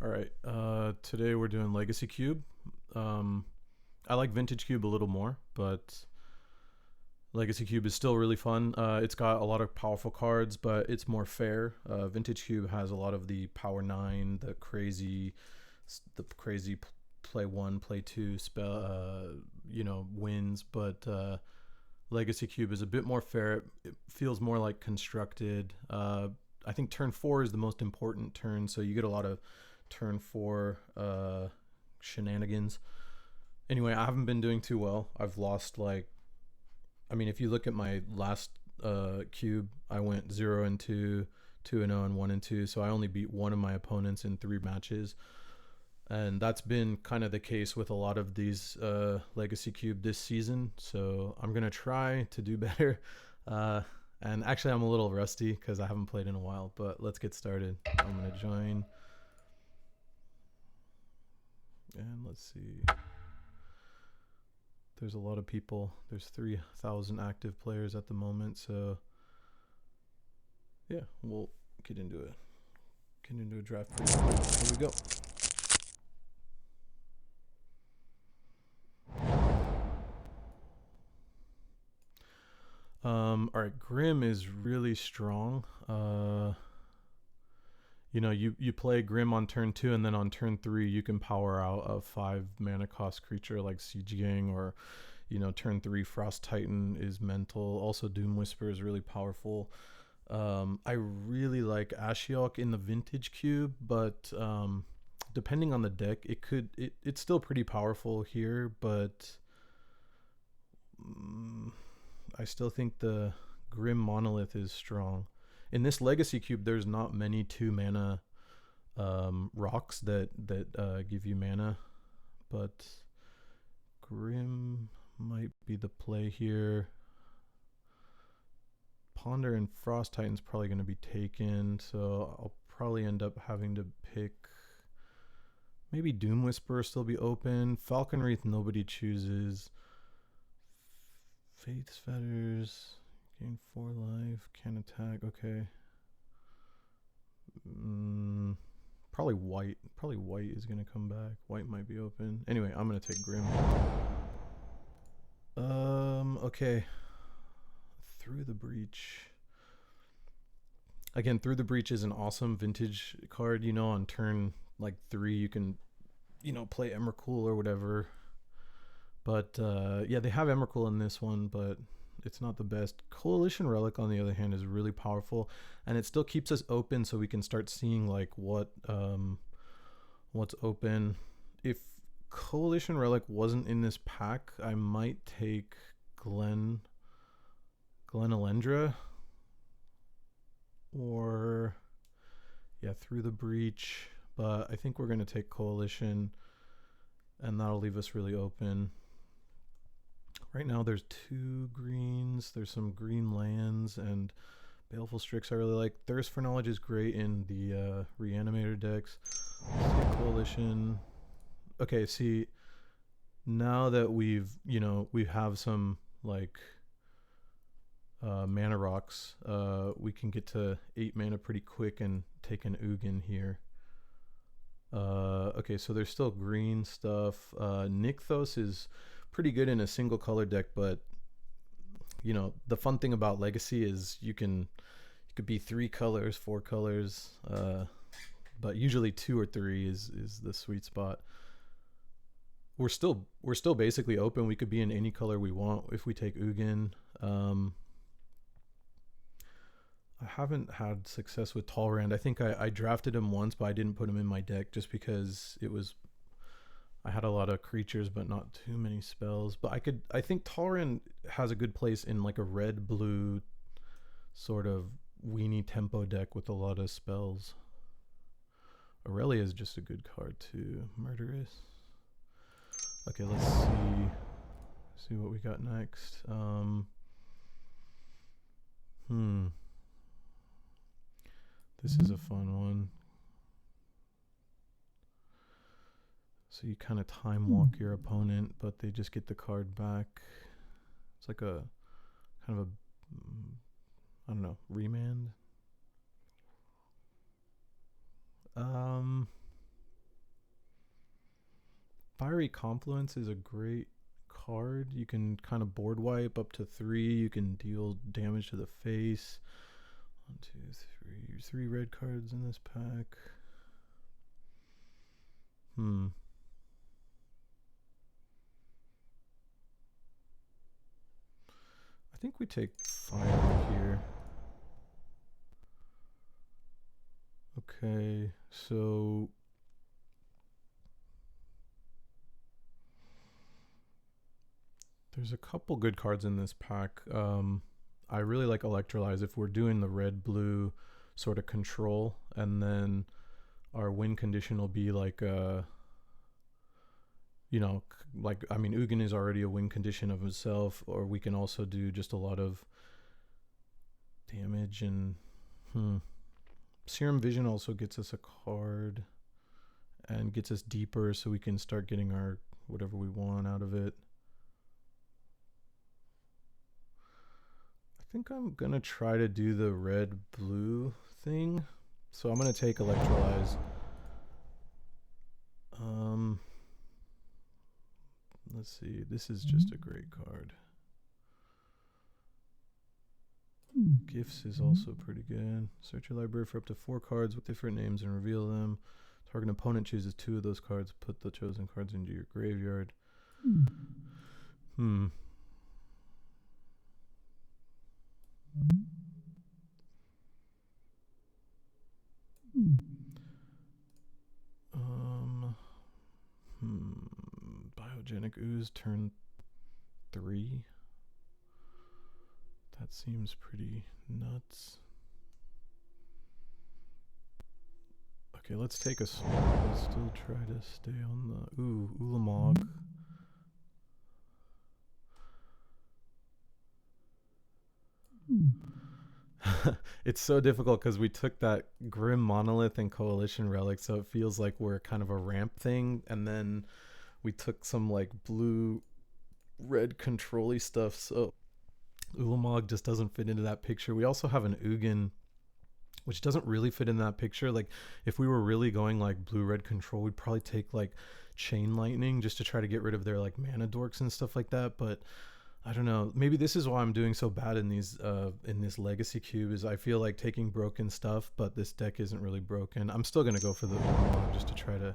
All right. Today we're doing Legacy Cube. Um, I like Vintage Cube a little more, but Legacy Cube is still really fun. It's got a lot of powerful cards, but it's more fair. Vintage Cube has a lot of the Power Nine, the crazy play one, play two spell, wins. But Legacy Cube is a bit more fair. It feels more like constructed. I think turn four is the most important turn, so you get a lot of turn four shenanigans. Anyway, I haven't been doing too well. I've lost if you look at my last cube, I went 0-2, 2-0, and 1-2. So I only beat one of my opponents in 3 matches. And that's been kind of the case with a lot of these Legacy Cube this season. So I'm going to try to do better. And actually, I'm a little rusty because I haven't played in a while. But let's get started. I'm going to join. And let's see. There's a lot of people. There's 3,000 active players at the moment. So yeah, we'll get into it. Get into a draft. Here we go. All right, Grim is really strong. You play Grim on turn 2, and then on turn 3 you can power out a 5 mana cost creature like Siege Gang, or turn 3 Frost Titan is mental. Also Doom Whisper is really powerful. I really like Ashiok in the Vintage Cube, but depending on the deck, it's still pretty powerful here, but I still think the Grim Monolith is strong. In this Legacy Cube, there's not many 2 mana rocks that give you mana, but Grim might be the play here. Ponder and Frost Titan's probably going to be taken, so I'll probably end up having to pick maybe Doom Whisperer still be open. Falcon Wreath nobody chooses. Faith's Fetters, gain 4 life, can attack. Okay. Probably white. Probably white is gonna come back. White might be open. Anyway, I'm gonna take Grim. Okay. Through the Breach. Again, Through the Breach is an awesome vintage card. On turn 3 you can, play Emrakul or whatever. But yeah, they have Emrakul in this one, but it's not the best. Coalition Relic, on the other hand, is really powerful, and it still keeps us open, so we can start seeing what's open. If Coalition Relic wasn't in this pack, I might take Glen Elendra, or Through the Breach. But I think we're gonna take Coalition, and that'll leave us really open. Right now there's 2 greens, there's some green lands, and Baleful Strix I really like. Thirst for Knowledge is great in the Reanimator decks. Coalition. Okay, see, now that we have some mana rocks, we can get to 8 mana pretty quick and take an Ugin here. Okay, so there's still green stuff. Nykthos is pretty good in a single color deck, but the fun thing about Legacy is you could be 3 colors, 4 colors, but usually 2 or 3 is the sweet spot. We're still basically open. We could be in any color we want if we take Ugin. I haven't had success with Talrand. I think I drafted him once, but I didn't put him in my deck just because I had a lot of creatures but not too many spells. But I think Talrand has a good place in a red blue sort of weenie tempo deck with a lot of spells. Aurelia is just a good card too. Murderous. Okay, let's see what we got next. This is a fun one. So you kind of time walk your opponent, but they just get the card back. It's like a kind of I don't know, remand. Fiery Confluence is a great card. You can kind of board wipe up to 3. You can deal damage to the face. 1, 2, 3. 3 red cards in this pack. I think we take fire here. Okay, so there's a couple good cards in this pack. I really like Electrolyze if we're doing the red-blue sort of control, and then our win condition will be like you know, like, I mean, Ugin is already a win condition of himself, or we can also do just a lot of damage. And Serum Vision also gets us a card and gets us deeper, so we can start getting our whatever we want out of it. I think I'm gonna try to do the red-blue thing, so I'm gonna take Electrolyze. Let's see, this is just a great card. Gifts is also pretty good. Search your library for up to 4 cards with different names and reveal them. Target opponent chooses 2 of those cards. Put the chosen cards into your graveyard. Biogenic Ooze, turn 3. That seems pretty nuts. Okay, let's take a sword. Let's still try to stay on the... Ooh, Ulamog. It's so difficult because we took that Grim Monolith and Coalition Relic, so it feels like we're kind of a ramp thing, and then we took some like blue-red control-y stuff, so Ulamog just doesn't fit into that picture. We also have an Ugin, which doesn't really fit in that picture. Like, if we were really going like blue-red control, we'd probably take like Chain Lightning just to try to get rid of their like mana dorks and stuff like that, but I don't know. Maybe this is why I'm doing so bad in these in this legacy cube, is I feel like taking broken stuff, but this deck isn't really broken. I'm still gonna go for the Ulamog just to try to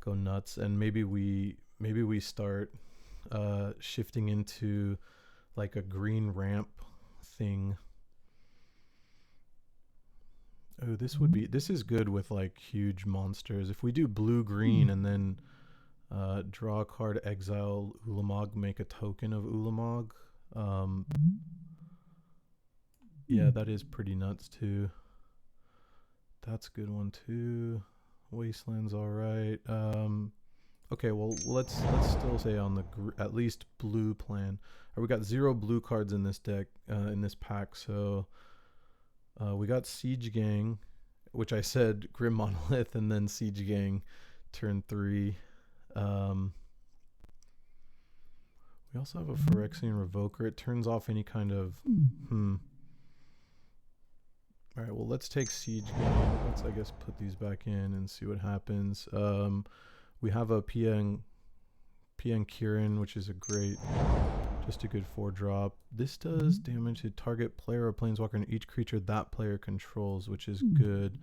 go nuts, and maybe we start shifting into like a green ramp thing. Oh, this is good with like huge monsters. If we do blue green and then draw a card, exile Ulamog, make a token of Ulamog. Yeah, that is pretty nuts too. That's a good one too. Wasteland's all right. Okay, well let's still stay on the at least blue plan. We got 0 blue cards in this deck, in this pack. So we got Siege Gang, which I said Grim Monolith, and then Siege Gang, turn 3. We also have a Phyrexian Revoker. It turns off any kind of Alright, well let's take Siege Gang. Let's, I guess, put these back in and see what happens. We have a Piang Kirin, which is a great, just a good 4-drop. This does damage to target player or planeswalker and each creature that player controls, which is good.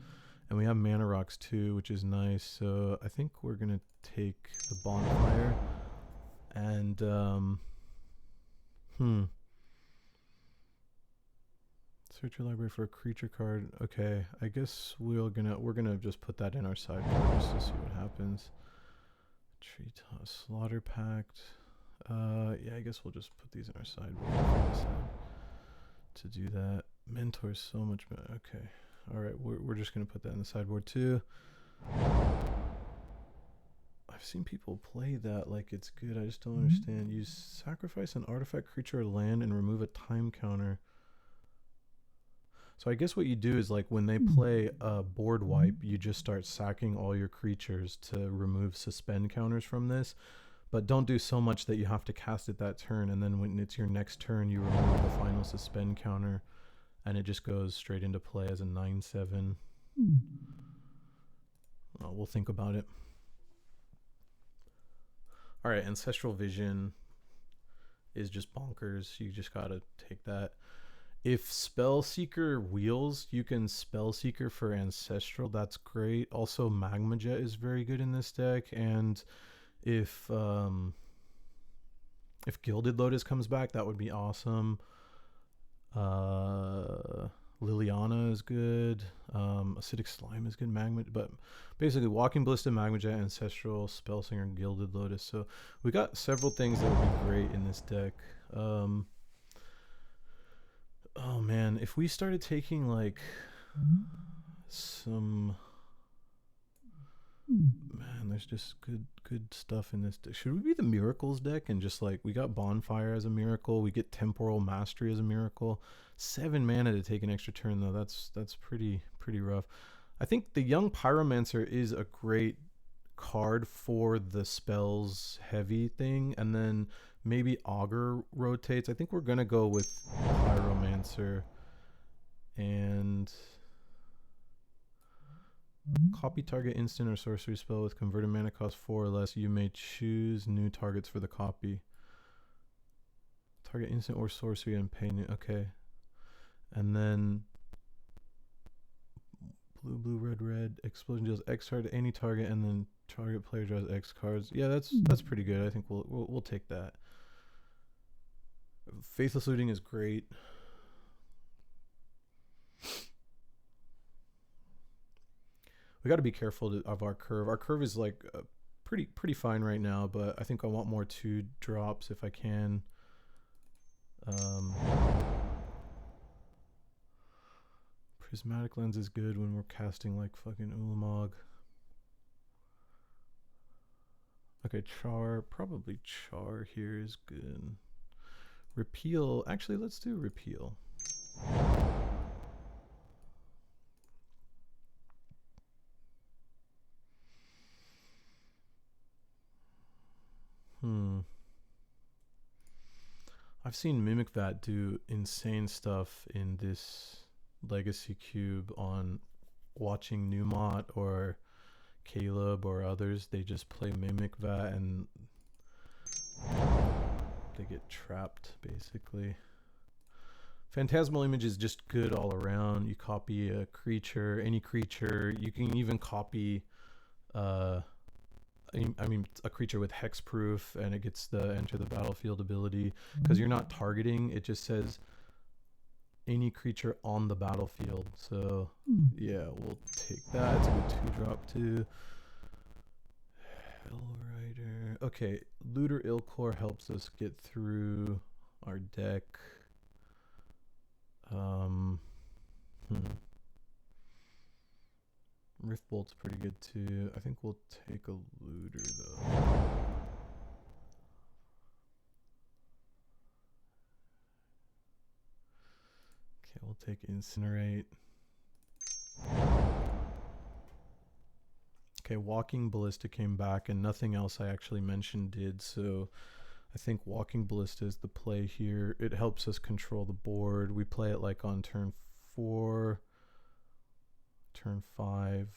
And we have Mana Rocks too, which is nice. So I think we're going to take the Bonfire. And, search your library for a creature card. Okay, I guess we're gonna just put that in our sideboard just to see what happens. Treetop Slaughter Pact. Yeah, I guess we'll just put these in our sideboard to do that. Mentor's so much better. Okay. Alright, we're just going to put that in the sideboard too. I've seen people play that like it's good. I just don't understand. Use sacrifice an artifact, creature, or land and remove a time counter. So I guess what you do is, like, when they play a board wipe, you just start sacking all your creatures to remove suspend counters from this. But don't do so much that you have to cast it that turn, and then when it's your next turn, you remove the final suspend counter, and it just goes straight into play as a 9/7. Well, we'll think about it. All right, Ancestral Vision is just bonkers. You just gotta take that. If Spellseeker wheels, you can Spellseeker for Ancestral. That's great. Also, Magma Jet is very good in this deck. And if Gilded Lotus comes back, that would be awesome. Liliana is good. Acidic Slime is good. Magma, but basically, Walking Ballista, Magma Jet, Ancestral, Spellsinger, and Gilded Lotus. So we got several things that would be great in this deck. Oh man, if we started taking like some, man, there's just good stuff in this deck. Should we be the Miracles deck and just like, we got Bonfire as a miracle, we get Temporal Mastery as a miracle. 7 mana to take an extra turn though. That's pretty rough. I think the Young Pyromancer is a great card for the spells heavy thing, and then maybe Augur rotates. I think we're gonna go with Pyromancer and copy target instant or sorcery spell with converted mana cost 4 or less. You may choose new targets for the copy. Target instant or sorcery and pay new. Okay. And then blue, red. Explosion deals X card to any target, and then target player draws X cards. Yeah, that's pretty good. I think we'll take that. Faithless Looting is great. We got to be careful of our curve. Our curve is like pretty fine right now, but I think I want more 2 drops if I can. Prismatic Lens is good when we're casting like fucking Ulamog. Okay, probably Char here is good. Repeal, actually let's do Repeal. I've seen Mimic Vat do insane stuff in this Legacy Cube on watching Numot or Caleb or others. They just play Mimic Vat and they get trapped basically. Phantasmal Image is just good all around. You copy a creature, any creature. You can even copy I mean a creature with hexproof, and it gets the enter the battlefield ability because you're not targeting. It just says any creature on the battlefield. So yeah, we'll take that. It's a good 2-drop too. Hellrider. Okay, Looter Ilkor helps us get through our deck. Riftbolt's pretty good too. I think we'll take a Looter though. Okay, we'll take Incinerate. Okay, Walking Ballista came back and nothing else I actually mentioned did, so I think Walking Ballista is the play here. It helps us control the board. We play it like on turn 4, turn 5.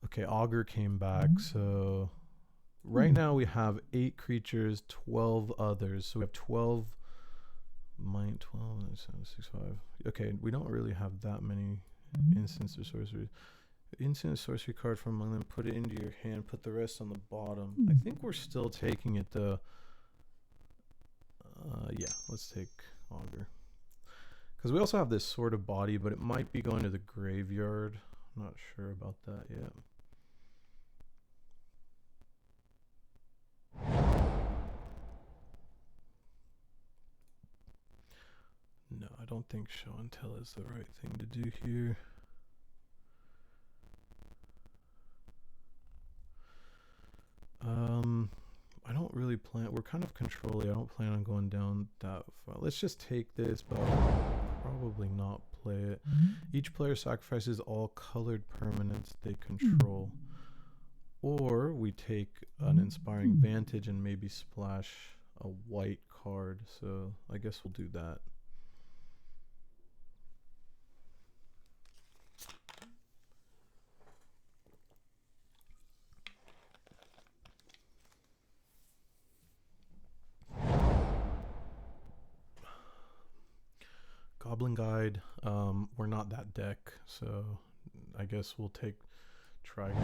Okay, Augur came back, so right now we have 8 creatures, 12 others. So we have 12, 12, 7, 6, 5. Okay, we don't really have that many instants or sorceries. Instant sorcery card from among them, put it into your hand, put the rest on the bottom. I think we're still taking it though. Yeah, let's take Augur. Because we also have this Sword of Body, but it might be going to the graveyard. I'm not sure about that yet. No, I don't think Show and Tell is the right thing to do here. I don't really plan, we're kind of controlling. I don't plan on going down that far. Let's just take this, but I'll probably not play it. Each player sacrifices all colored permanents they control. Or we take an Inspiring Vantage and maybe splash a white card. So I guess we'll do that. Goblin Guide. We're not that deck, so I guess we'll take Trigon.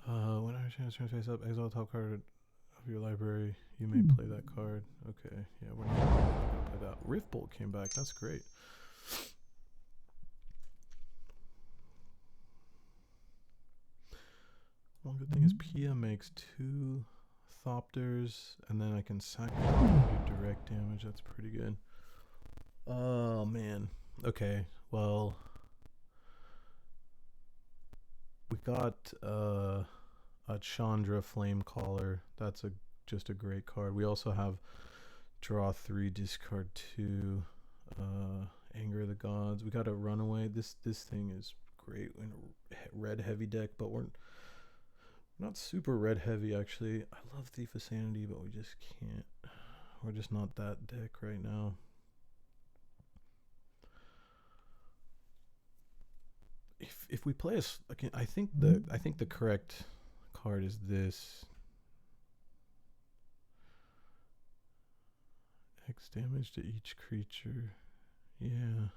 When I turn face up, exile top card of your library. You may play that card. Okay, yeah, we're not gonna play that. Riftbolt came back. That's great. One good thing is Pia makes 2 Thopters, and then I can sack and do direct damage. That's pretty good. Oh man. Okay. Well, we got a Chandra Flamecaller. That's just a great card. We also have draw 3, discard 2, Anger of the Gods. We got a Runaway. This thing is great in a red heavy deck, but we're not super red heavy actually. I love Thief of Sanity, but we just can't. We're just not that deck right now. If we play I think the correct card is this. X damage to each creature. Yeah.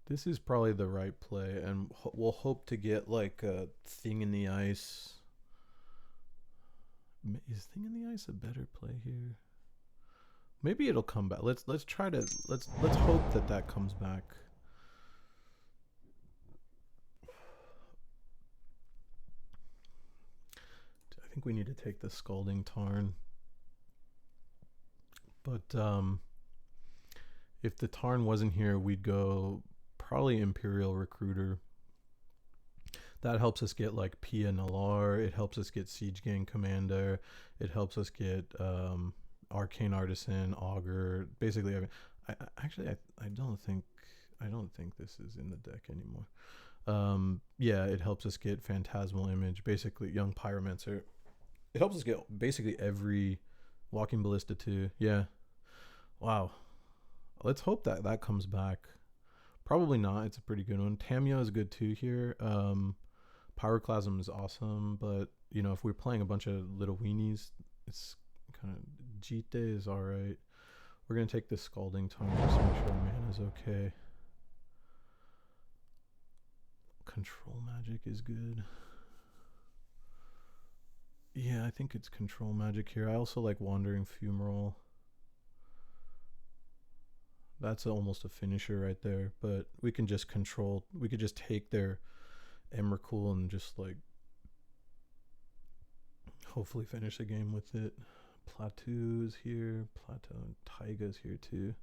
This is probably the right play, and we'll hope to get like a Thing in the Ice. Is Thing in the Ice a better play here? Maybe it'll come back. Let's try to let's hope that comes back. I think we need to take the Scalding Tarn. But if the Tarn wasn't here, we'd go probably Imperial Recruiter. That helps us get like Pia Nalar. It helps us get Siege Gang Commander. It helps us get Arcane Artisan, Augur. Basically, I don't think this is in the deck anymore. Yeah, it helps us get Phantasmal Image. Basically, Young Pyromancer. It helps us get basically every Walking Ballista 2. Yeah. Wow. Let's hope that comes back. Probably not. It's a pretty good one. Tamiyo is good too here. Pyroclasm is awesome, but you know, if we're playing a bunch of little weenies, it's kind of Jite is all right. We're gonna take this Scalding Tarn just to make sure our mana is okay. Control Magic is good. Yeah, I think it's Control Magic here. I also like Wandering Fumarole. That's almost a finisher right there, but we can just control. We could just take their Emrakul and just like hopefully finish the game with it. Plateau is here. Plateau and Taiga is here too.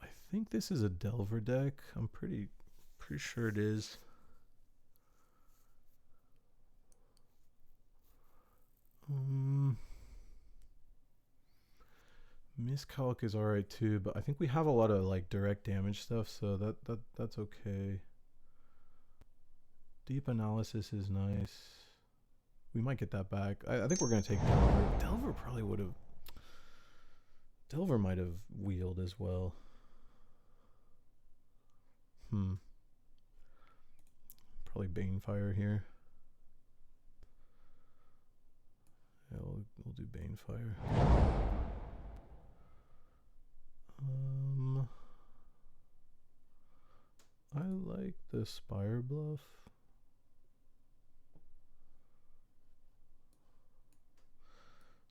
I think this is a Delver deck. I'm pretty sure it is. Miscalc is alright too, but I think we have a lot of like direct damage stuff, so that's okay. Deep Analysis is nice. We might get that back. I think we're gonna take Delver. Delver probably would have. Delver might have wheeled as well. Probably Banefire here. Yeah, we'll do Banefire. I like the Spire Bluff.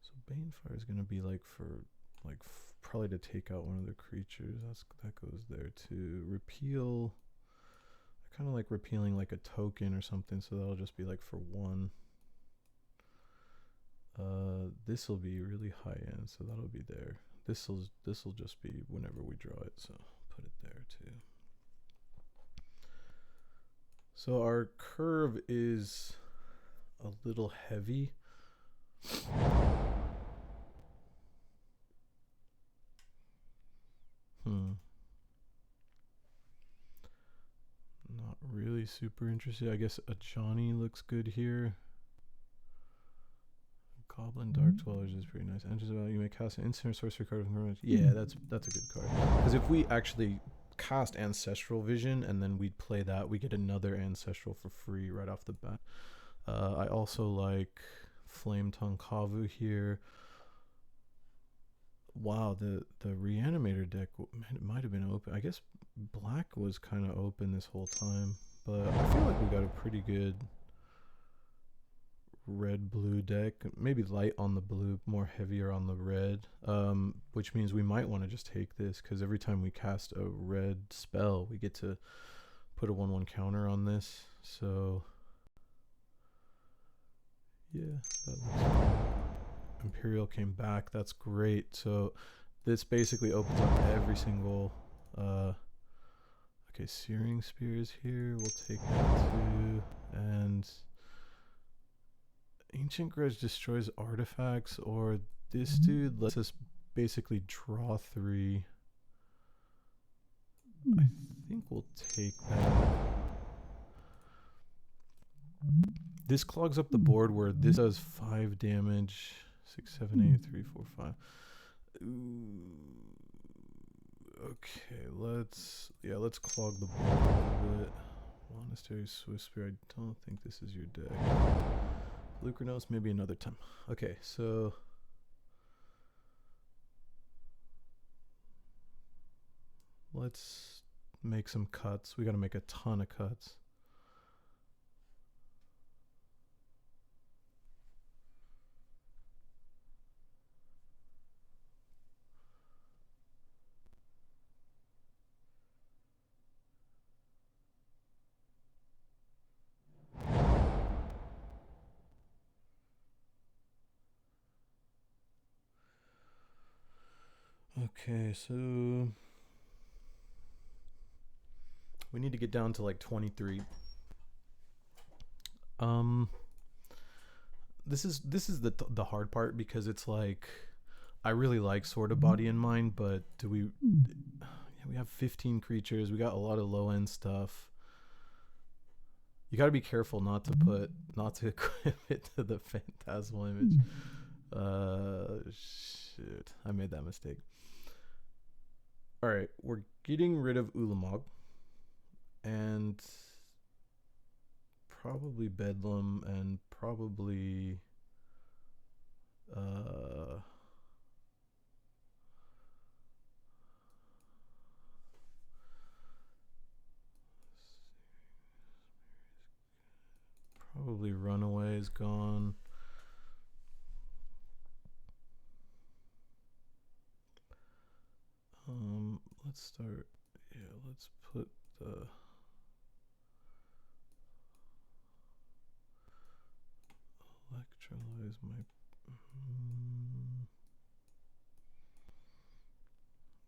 So Banefire is gonna be like for probably to take out one of the creatures. That goes there too. Repeal. I kind of like repealing like a token or something, so that'll just be like for 1. This will be really high end, so that'll be there. This will just be whenever we draw it, so put it there too. So our curve is a little heavy. Not really super interested. I guess a Johnny looks good here. Goblin Dark Dwellers is pretty nice. Enters about, you may cast an instant or sorcery card from your. Yeah, that's a good card. Because if we actually cast Ancestral Vision, and then we'd play that. We get another Ancestral for free right off the bat. I also like Flame Tongue Kavu here. Wow, the Reanimator deck might have been open. I guess black was kind of open this whole time, but I feel like we got a pretty good red-blue deck. Maybe light on the blue, more heavier on the red, which means we might want to just take this, because every time we cast a red spell, we get to put a 1/1 counter on this. So yeah, that looks good. Imperial came back. That's great. So this basically opens up every single okay, Searing Spears here. We'll take that too. And Ancient Grudge destroys artifacts, or this dude lets us basically draw 3. I think we'll take that. This clogs up the board where this does 5 damage. 6, 7, 8, 3, 4, 5. Okay, let's clog the board a little bit. Monastery Swift Spear. I don't think this is your deck. Lucranos, maybe another time. Okay, so let's make some cuts. We got to make a ton of cuts. Okay, so we need to get down to like 23. This is the hard part, because it's like I really like Sword of Body and Mind, but do we? Yeah, we have 15 creatures. We got a lot of low end stuff. You got to be careful not to equip it to the Phantasmal Image. Shoot, I made that mistake. All right, we're getting rid of Ulamog and probably Bedlam and probably probably Runaway is gone. Let's start. Yeah, let's put the Electrolyze my.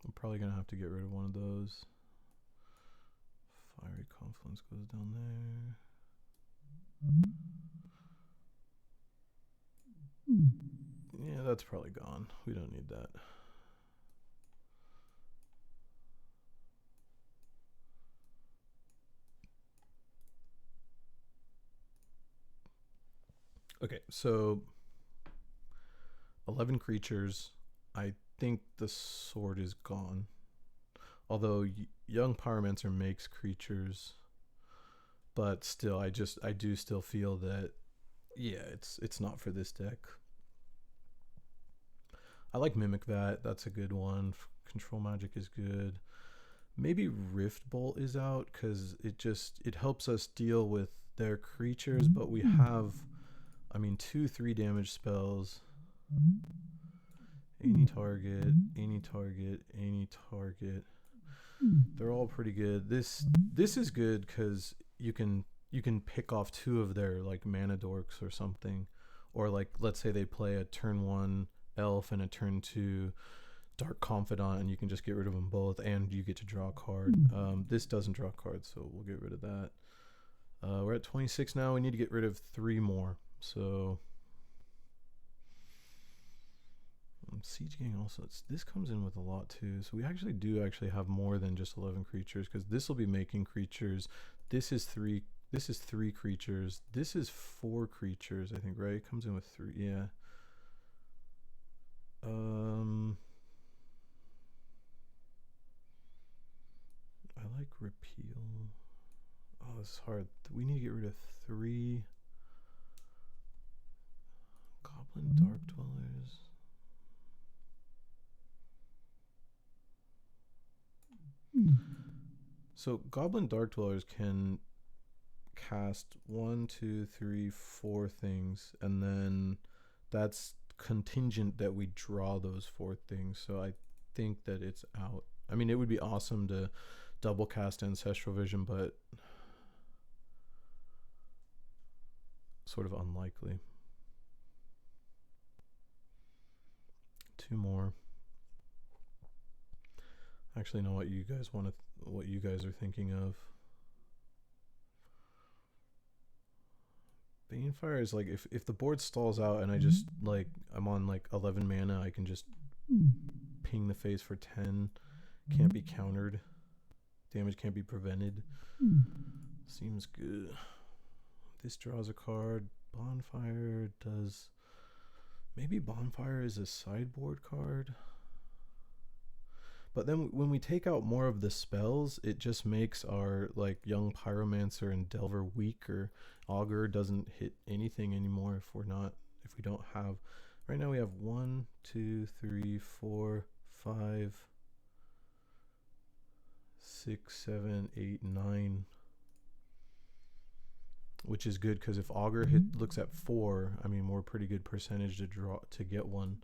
I'm probably gonna have to get rid of one of those. Fiery Confluence goes down there. Yeah, that's probably gone. We don't need that. Okay, so 11 creatures. I think the sword is gone. Although Young Pyromancer makes creatures, but still, I do still feel that, yeah, it's not for this deck. I like Mimic Vat. That's a good one. Control Magic is good. Maybe Rift Bolt is out, because it helps us deal with their creatures, but we have, I mean, 2 3 damage spells. Any target, any target, any target. They're all pretty good. This is good because you can pick off 2 of their like mana dorks or something, or like let's say they play a turn 1 elf and a turn 2 Dark Confidant, and you can just get rid of them both, and you get to draw a card. This doesn't draw cards, so we'll get rid of that. We're at 26 now. We need to get rid of 3 more. So Siege Gang also, this comes in with a lot too. So we do have more than just 11 creatures, because this will be making creatures. This is 3 creatures. This is 4 creatures, I think, right? It comes in with 3. Yeah. I like repeal. Oh, this is hard. We need to get rid of 3 Goblin Dark Dwellers. So Goblin Dark Dwellers can cast 1, 2, 3, 4 things, and then that's contingent that we draw those 4 things. So I think that it's out. I mean, it would be awesome to double cast Ancestral Vision, but sort of unlikely. 2 more. I actually know what you guys want to, what you guys are thinking of. Banefire is like, if the board stalls out and I just like, I'm on like 11 mana, I can just ping the face for 10. Can't be countered. Damage can't be prevented. Seems good. This draws a card. Bonfire does... Maybe Bonfire is a sideboard card. But then when we take out more of the spells, it just makes our like Young Pyromancer and Delver weaker. Augur doesn't hit anything anymore if we don't have... Right now we have 1, 2, 3, 4, 5, 6, 7, 8, 9. Which is good because if Augur looks at 4, I mean, we're a pretty good percentage to get one.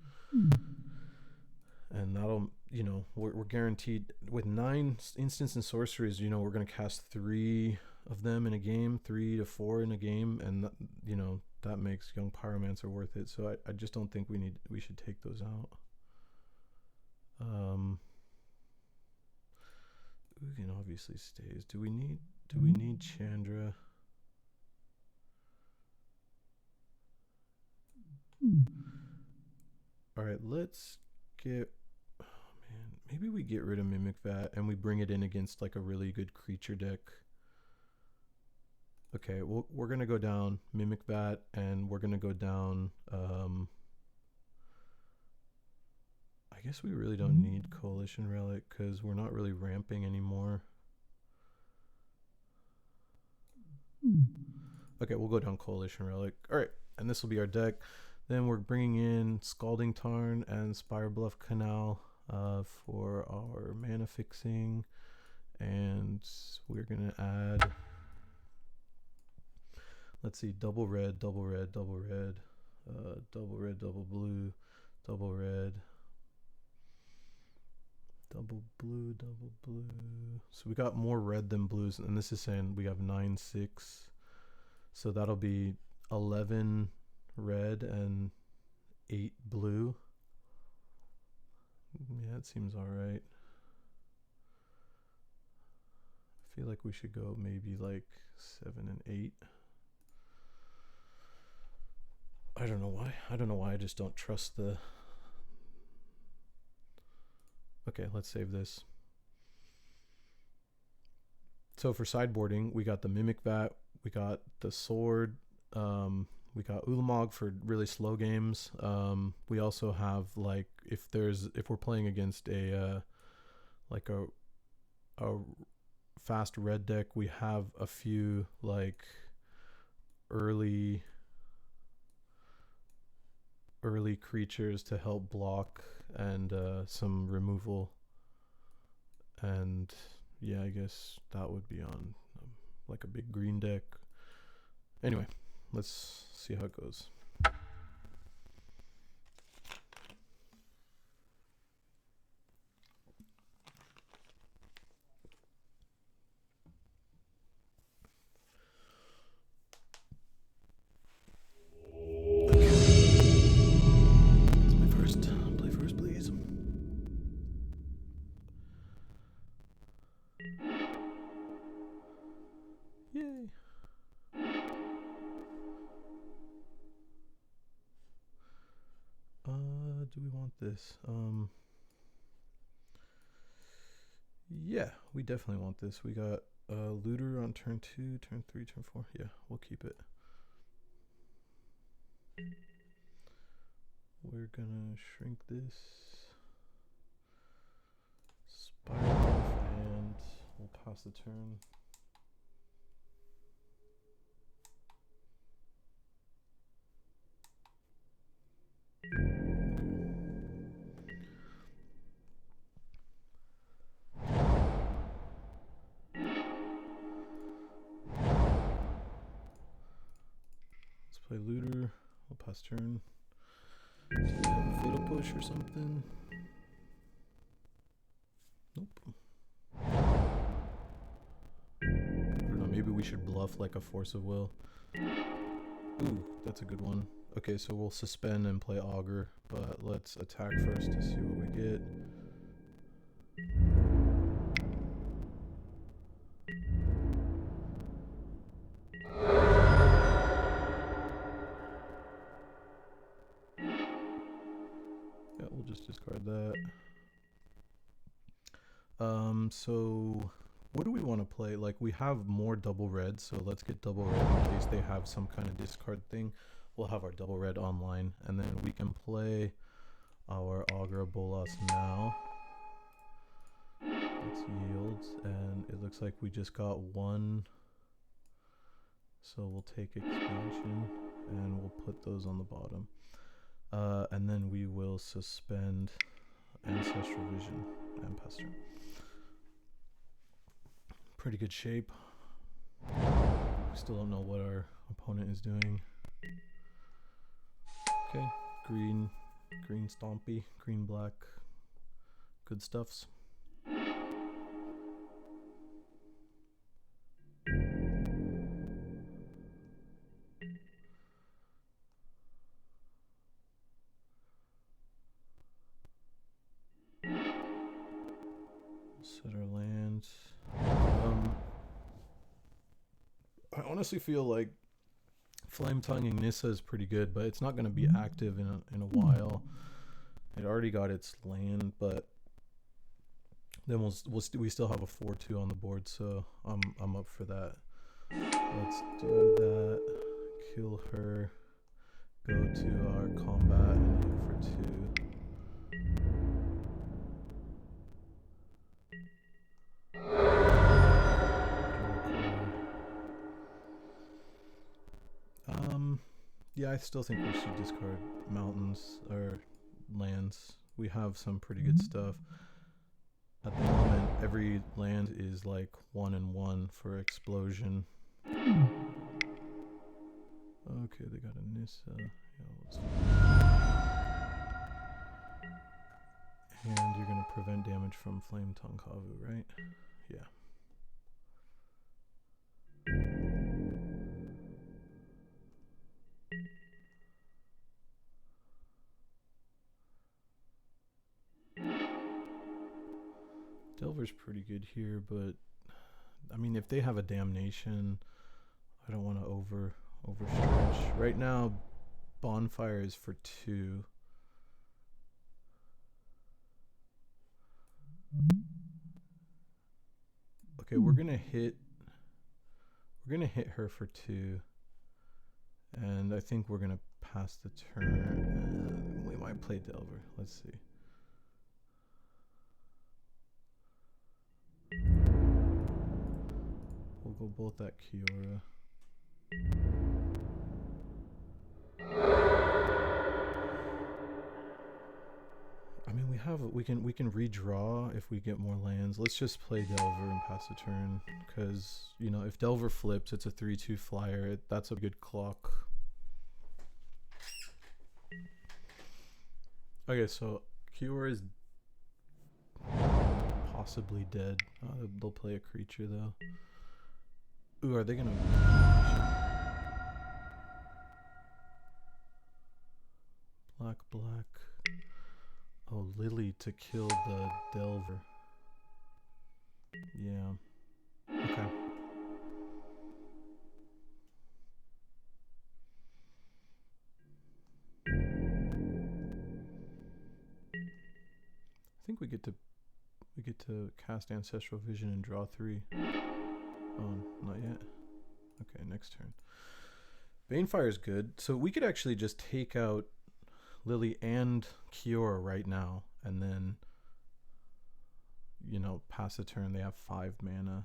And that'll, you know, we're guaranteed with 9 instants and sorceries, you know, we're going to cast 3 of them in a game, 3 to 4 in a game. And, you know, that makes Young Pyromancer worth it. So I just don't think we should take those out. Ugin obviously stays. Do we need Chandra? All right, let's get... Oh man, maybe we get rid of Mimic Vat and we bring it in against like a really good creature deck. Okay, well, we're gonna go down Mimic Vat and we're gonna go down... I guess we really don't need Coalition Relic because we're not really ramping anymore. Okay, we'll go down Coalition Relic. All right, and this will be our deck. Then we're bringing in Scalding Tarn and Spirebluff Canal for our mana fixing. And we're going to add, let's see, double red, double red, double red, double red, double blue, double red, double blue, double blue. So we got more red than blues. And this is saying we have 9, 6. So that'll be 11 red and 8 blue. Yeah, it seems all right. I feel like we should go maybe like 7 and 8. I don't know why. I don't know why I just don't trust the... Okay, let's save this. So for sideboarding, we got the Mimic Vat, we got the Sword, we got Ulamog for really slow games. We also have like if we're playing against a like a fast red deck, we have a few like early creatures to help block and some removal. And yeah, I guess that would be on like a big green deck. Anyway, let's see how it goes. Let's play first, please. Yay. Do we want this? Yeah, we definitely want this. We got Looter on turn 2, turn 3, turn 4. Yeah, we'll keep it. We're gonna shrink this. Spiral and we'll pass the turn. Let's play looter. We'll pass turn. Do we have a fatal push or something? Nope. I don't know, maybe we should bluff like a force of will. Ooh, that's a good one. Okay, so we'll suspend and play augur, but let's attack first to see what we get. Yeah, we'll just discard that. So what do we want to play? Like, we have more double red, so let's get double red in case they have some kind of discard thing. We'll have our double red online, and then we can play our Augur Bolas now. Let's yield, and it looks like we just got one. So we'll take expansion, and we'll put those on the bottom. And then we will suspend Ancestral Vision and pass turn. Pretty good shape. We still don't know what our opponent is doing. Okay, green stompy, green black, good stuffs. Set our land. I honestly feel like Flame Tonguing Nissa is pretty good, but it's not going to be active in a while. It already got its land, but then we still have a 4/2 on the board, so I'm up for that. Let's do that. Kill her. Go to our combat and hit for 2. Yeah, I still think we should discard mountains or lands. We have some pretty good stuff. At the moment, every land is like 1/1 for explosion. Okay, they got a Nissa. And you're going to prevent damage from Flame Tongue Kavu, right? Yeah. Delver's pretty good here, but I mean, if they have a damnation, I don't want to overstretch. Right now, Bonfire is for 2. Okay, we're gonna hit her for 2, and I think we're gonna pass the turn. We might play Delver. Let's see. We'll go both at Kiora. I mean, we can redraw if we get more lands. Let's just play Delver and pass the turn, because you know, if Delver flips, it's a 3/2 flyer. That's a good clock. Okay, so Kiora is possibly dead. They'll play a creature though. Ooh, are they gonna? Black. Oh, Lily to kill the Delver. Yeah. Okay. I think we get to cast Ancestral Vision and draw 3. Oh, not yet. Okay, next turn. Banefire is good. So we could actually just take out Lily and Kiora right now, and then you know, pass a turn. They have 5 mana.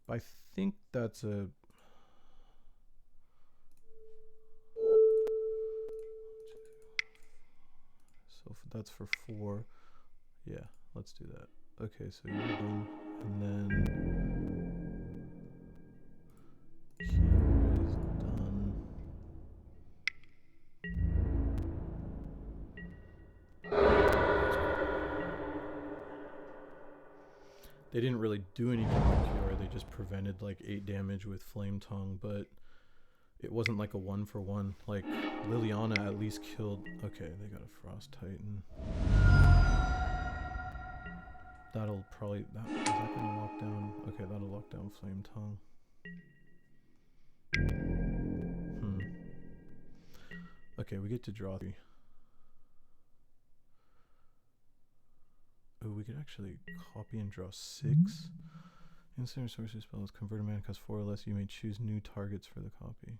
I think that's a... So that's for 4. Yeah, let's do that. Okay, so you're done. And then here is done. They didn't really do anything with Kiora, they just prevented like 8 damage with Flame Tongue, but it wasn't like a 1-for-1. Like, Liliana at least killed... Okay, they got a Frost Titan. That'll probably... Is that gonna lock down? Okay, that'll lock down Flame Tongue. Okay, we get to draw 3. Oh, we could actually copy and draw 6. Instant sorcery spells. Convert a mana cost 4 or less. You may choose new targets for the copy.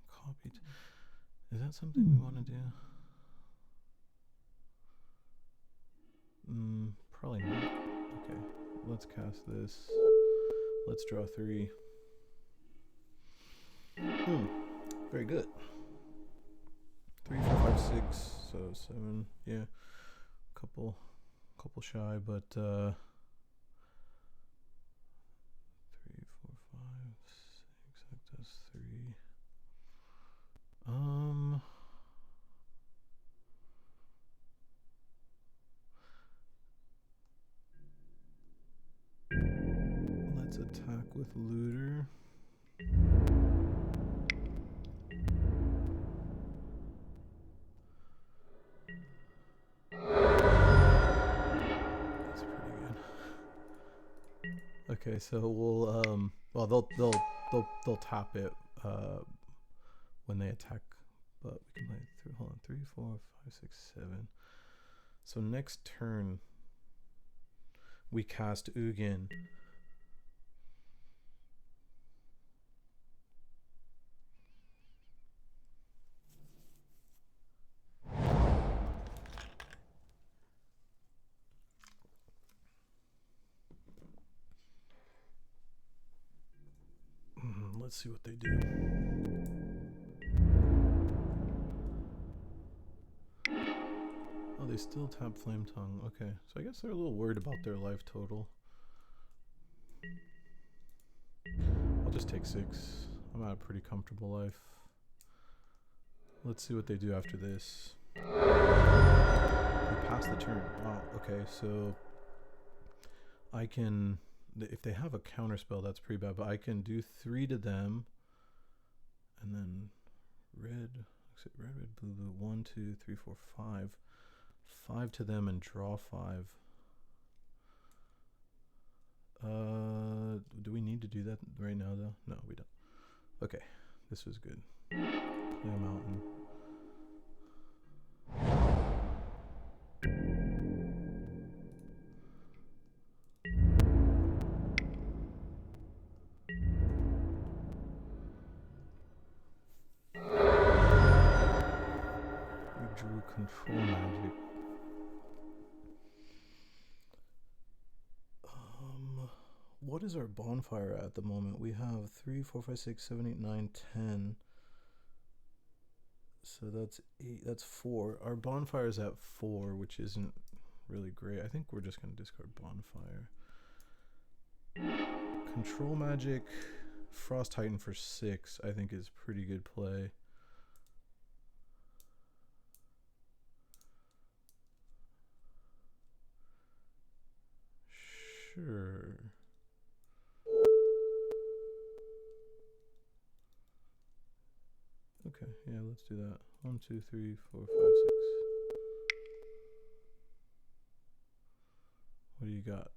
Is that something we want to do? Probably not. Okay, let's cast this. Let's draw 3. Very good. 3, 4, 5, 6. So 7. Yeah, couple shy, but 3, 4, 5, 6. That does 3. Let's attack with Looter. That's pretty good. Okay, so we'll well, they'll tap it when they attack, but we can play through. Hold on, 3, 4, 5, 6, 7. So next turn we cast Ugin. Let's see what they do. Oh, they still tap Flame Tongue. Okay, so I guess they're a little worried about their life total. I'll just take 6. I'm at a pretty comfortable life. Let's see what they do after this. They pass the turn. Wow, okay, so I can... If they have a counter spell, that's pretty bad, but I can do 3 to them, and then red, blue, 1, 2, 3, 4, 5. 5 to them and draw 5. Do we need to do that right now, though? No, we don't. Okay, this was good. Play a mountain. Drew control magic. What is our bonfire at the moment? We have 3, 4, 5, 6, 7, 8, 9, 10. So that's 8. That's 4. Our bonfire is at 4, which isn't really great. I think we're just going to discard bonfire. Control magic, Frost Titan for 6, I think is pretty good play. Sure. Okay, yeah, let's do that. 1, 2, 3, 4, 5, 6. What do you got?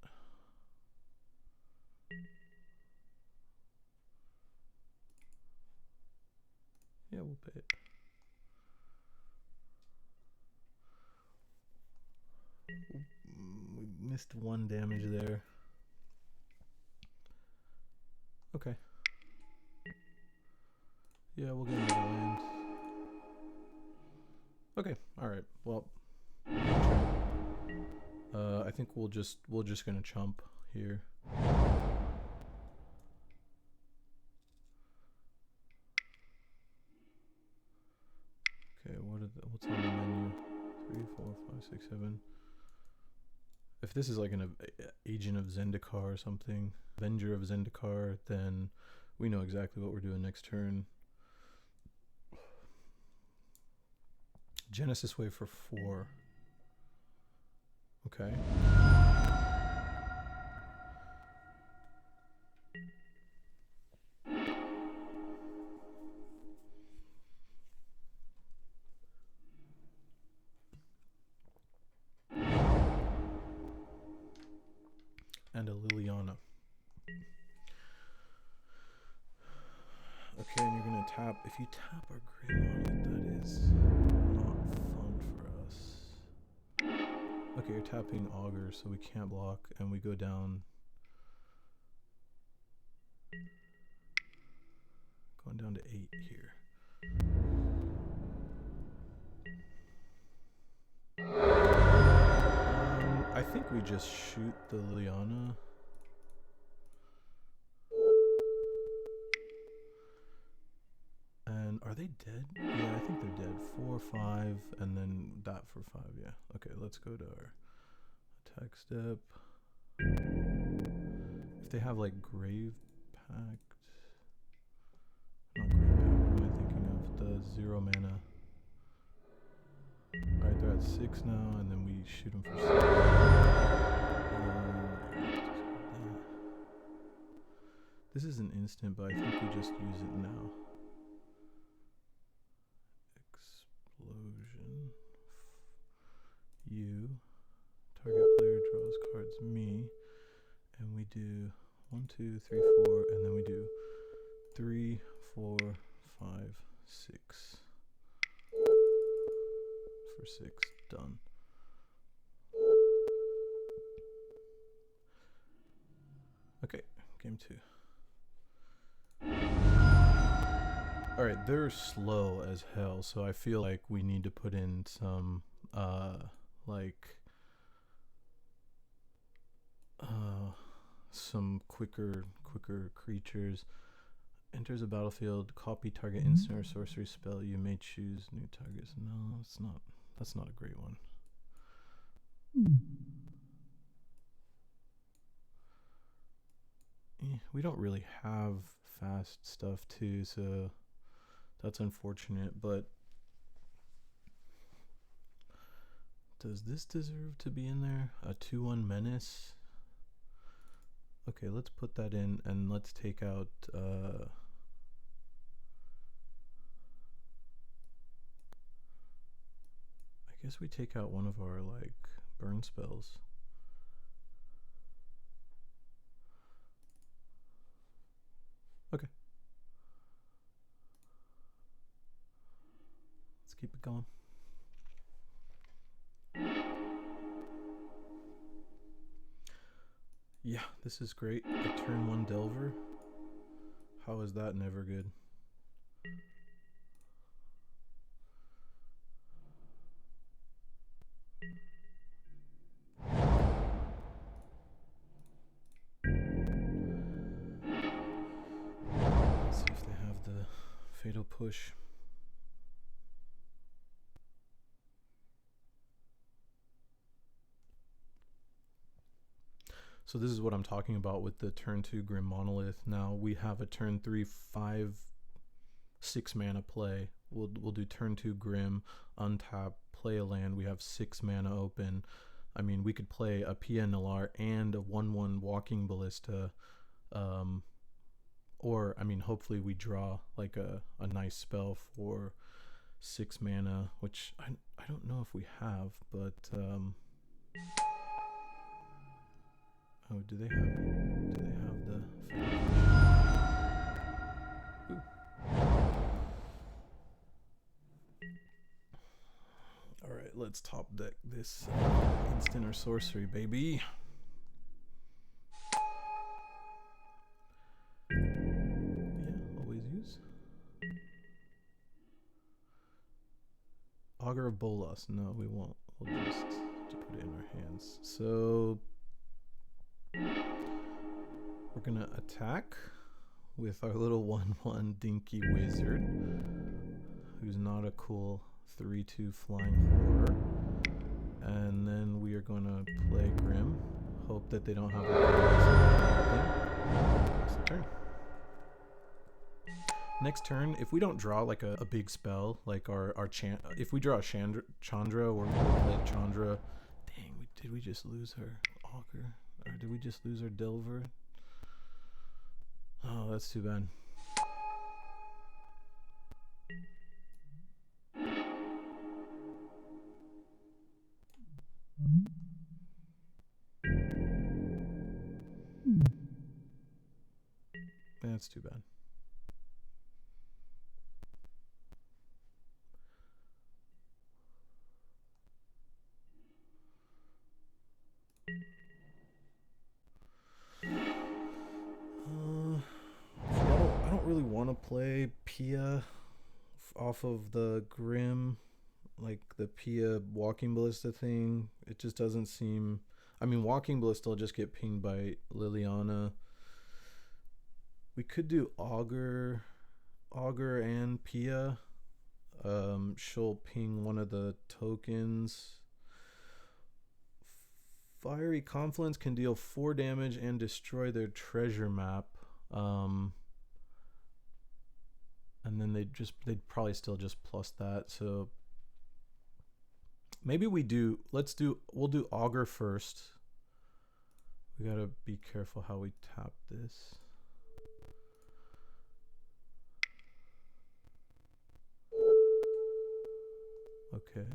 Yeah, we'll pay it. We missed 1 damage there. Okay. Yeah, we'll get another land. Okay, alright. Well, I think we're just gonna chump here. Okay, what's on the menu? 3, 4, 5, 6, 7. If this is like an agent of Zendikar or something, Avenger of Zendikar, then we know exactly what we're doing next turn. Genesis Wave for 4. Okay. And a Liliana. Okay, and you're gonna tap. If you tap our Greymon, that is not fun for us. Okay, you're tapping Augur, so we can't block, and we go down. Going down to 8 here. I think we just shoot the Liliana. And are they dead? Yeah, I think they're dead. 4, 5, and then that for 5, yeah. Okay, let's go to our attack step. If they have like Grave Pact. Not Grave Pact, what am I thinking of? The 0 mana. Alright, they're at 6 now, and then we shoot them for 6. This is an instant, but I think we just use it now. Explosion. You. Target player draws cards, me. And we do 1, 2, 3, 4, and then we do 3, 4, 5, 6. For 6, done. Okay, game 2. Alright, they're slow as hell, so I feel like we need to put in some, some quicker creatures. Enters a battlefield, copy target instant or sorcery spell. You may choose new targets. No, it's not. That's not a great one. We don't really have fast stuff too, so that's unfortunate, but does this deserve to be in there? A 2/1 menace? Okay, let's put that in, and let's take out I guess we take out one of our like burn spells. Okay. Let's keep it going. Yeah, this is great. A turn 1 Delver. How is that never good? Let's see if they have the Fatal Push. So this is what I'm talking about with the turn 2 Grim Monolith. Now we have a turn 3 5 6 mana play. We'll do turn 2 Grim, untap, play a land. We have 6 mana open. I mean, we could play a PNLR and a 1/1 Walking Ballista, or I mean, hopefully we draw like a nice spell for 6 mana, which I don't know if we have, but oh, do they have the Ooh. All right, let's top deck this instant or sorcery, baby. Yeah, always use. Augur of Bolas. No, we won't. We'll just to put it in our hands. So we're gonna attack with our little 1/1 Dinky Wizard, who's not a cool 3/2 flying horror. And then we are gonna play Grim. Hope that they don't have a turn. Next turn, if we don't draw like a big spell, like our if we draw a Chandra or we play Chandra, dang, did we just lose her Augur? Or did we just lose our Delver? Oh, that's too bad. That's too bad. I don't really want to play Pia off of the Grim, like the Pia Walking Ballista thing. It just doesn't seem. I mean, Walking Ballista will just get pinged by Liliana. We could do Augur and Pia. She'll ping one of the tokens. Fiery Confluence can deal 4 damage and destroy their treasure map. And then they'd probably still just plus that. So maybe we'll do Augur first. We gotta be careful how we tap this. Okay.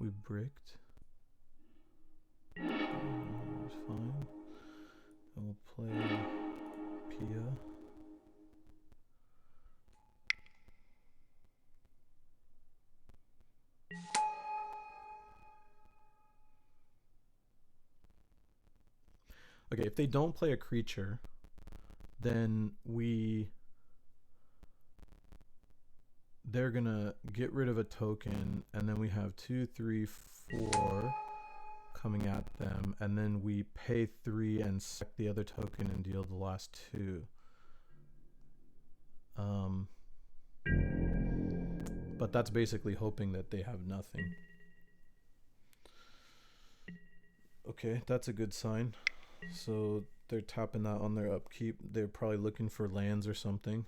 We bricked. It's fine. And we'll play Pia. Okay, if they don't play a creature, then they're gonna get rid of a token, and then we have 2, 3, 4 coming at them, and then we pay 3 and sack the other token and deal the last 2. But that's basically hoping that they have nothing. Okay, that's a good sign. So they're tapping that on their upkeep. They're probably looking for lands or something.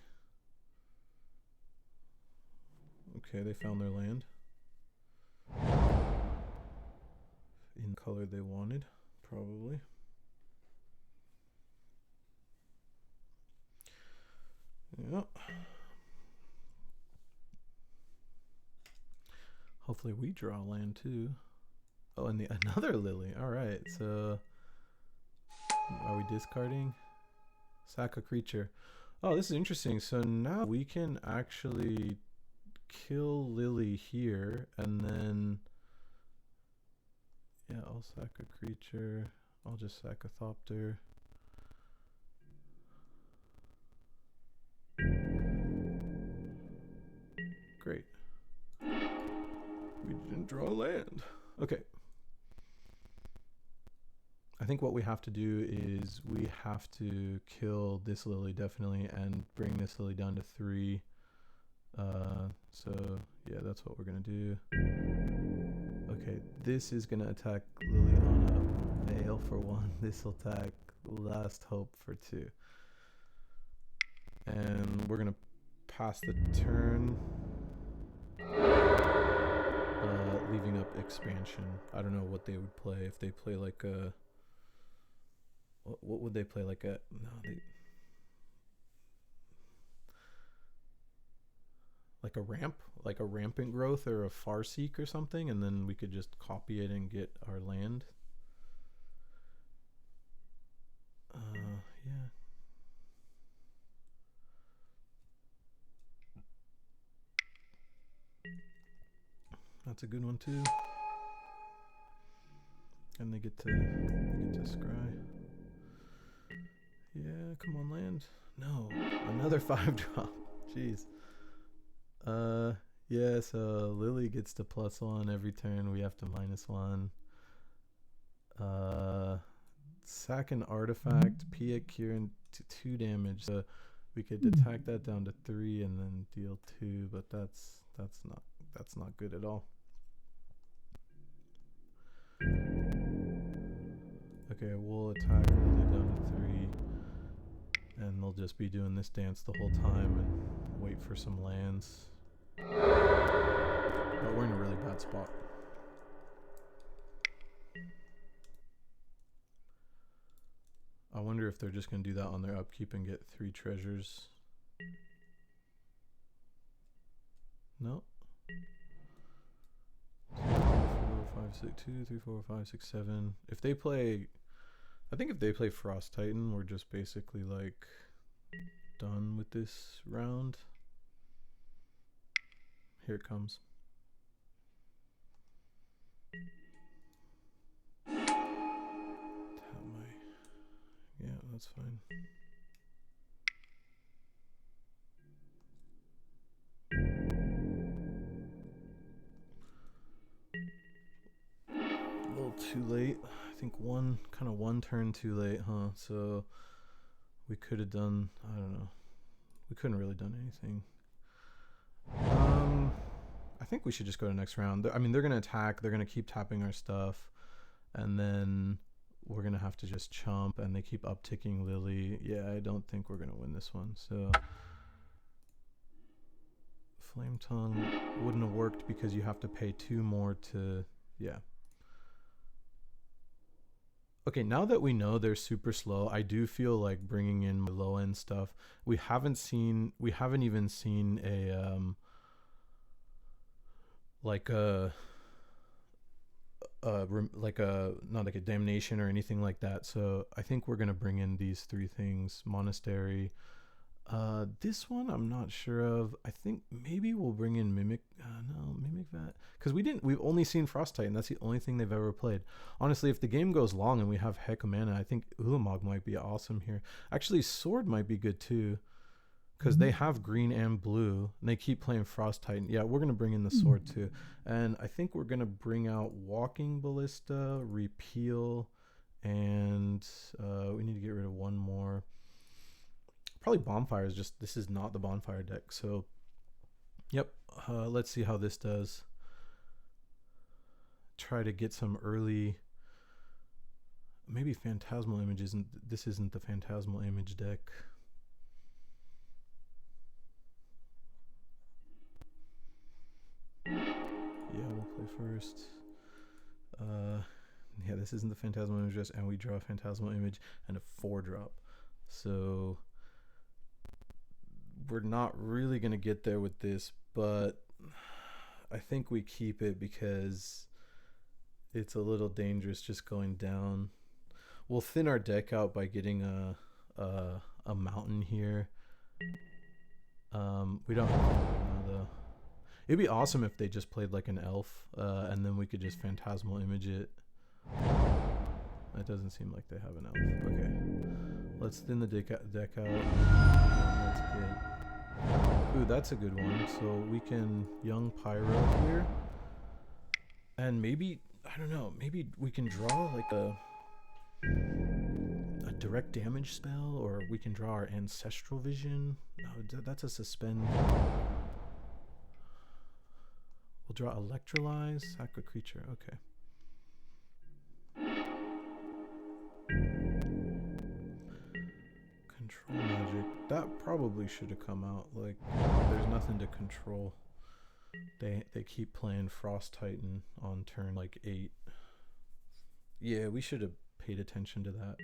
Okay, they found their land. In the color they wanted, probably. Yep. Hopefully we draw land too. Oh, and another Lily. All right, so are we discarding? Sack a creature. Oh, this is interesting. So now we can actually kill Lily here, and then yeah, I'll sack a creature. I'll just sack a Thopter. Great. We didn't draw land. Okay. I think what we have to do is we have to kill this Lily definitely and bring this Lily down to 3. So yeah, that's what we're gonna do. Okay, this is gonna attack Liliana. Veil for 1. This will attack Last Hope for 2. And we're gonna pass the turn, leaving up expansion. I don't know what they would play. If they play like a, what would they play? Like a, no, they, like a ramp, like a rampant growth or a Farseek or something, and then we could just copy it and get our land. Yeah. That's a good one too. And they get to scry. Yeah, come on, land. No, another 5 drop. Jeez. Yeah, so Lily gets to +1 every turn. We have to -1. Uh, Sack an artifact, Pia Kieran to 2 damage. So we could attack that down to 3 and then deal 2, but that's not good at all. Okay, we'll attack Lily down to 3, and they'll just be doing this dance the whole time and wait for some lands. But we're in a really bad spot. I wonder if they're just going to do that on their upkeep and get 3 treasures. No. 2, 3, 4, 5, 6, 2, 3, 4, 5, 6, 7. If they play, I think if they play Frost Titan, we're just basically like done with this round. Here it comes. Yeah, that's fine. A little too late. I think one turn too late, huh? So we could have done, I don't know. We couldn't really done anything. I think we should just go to next round. I mean, they're going to attack. They're going to keep tapping our stuff. And then we're going to have to just chomp. And they keep upticking Lily. Yeah, I don't think we're going to win this one. So Flame Tongue wouldn't have worked because you have to pay 2 more to... Yeah. Okay, now that we know they're super slow, I do feel like bringing in low end stuff. We haven't even seen a not like a damnation or anything like that. So I think we're gonna bring in these 3 things: monastery. This one I'm not sure of. I think maybe we'll bring in Mimic. No, Mimic Vat, because we've only seen Frost Titan. That's the only thing they've ever played. Honestly, if the game goes long and we have heck of mana, I think Ulamog might be awesome here. Actually, Sword might be good too, because they have green and blue, and they keep playing Frost Titan. Yeah, we're gonna bring in the Sword too, and I think we're gonna bring out Walking Ballista, Repeal, and we need to get rid of one more. Probably Bonfire is just, this is not the Bonfire deck. So, yep. Let's see how this does. Try to get some early. Maybe Phantasmal Image isn't. This isn't the Phantasmal Image deck. Yeah, we'll play first. Yeah, this isn't the Phantasmal Image, and we draw a Phantasmal Image and a 4-drop. So we're not really going to get there with this, but I think we keep it because it's a little dangerous just going down. We'll thin our deck out by getting a mountain here. We don't have to do it now, though. It'd be awesome if they just played like an elf, and then we could just Phantasmal Image it. That doesn't seem like they have an elf. Okay, let's thin the deck out. Let's get... Ooh, that's a good one. So we can Young Pyro here, and maybe, I don't know, maybe we can draw like a direct damage spell, or we can draw our Ancestral Vision. No, that's a suspend. We'll draw Electrolyze, sack a creature. Okay. Control Magic. That probably should have come out. Like, there's nothing to control. They keep playing Frost Titan on turn like 8. Yeah, we should have paid attention to that.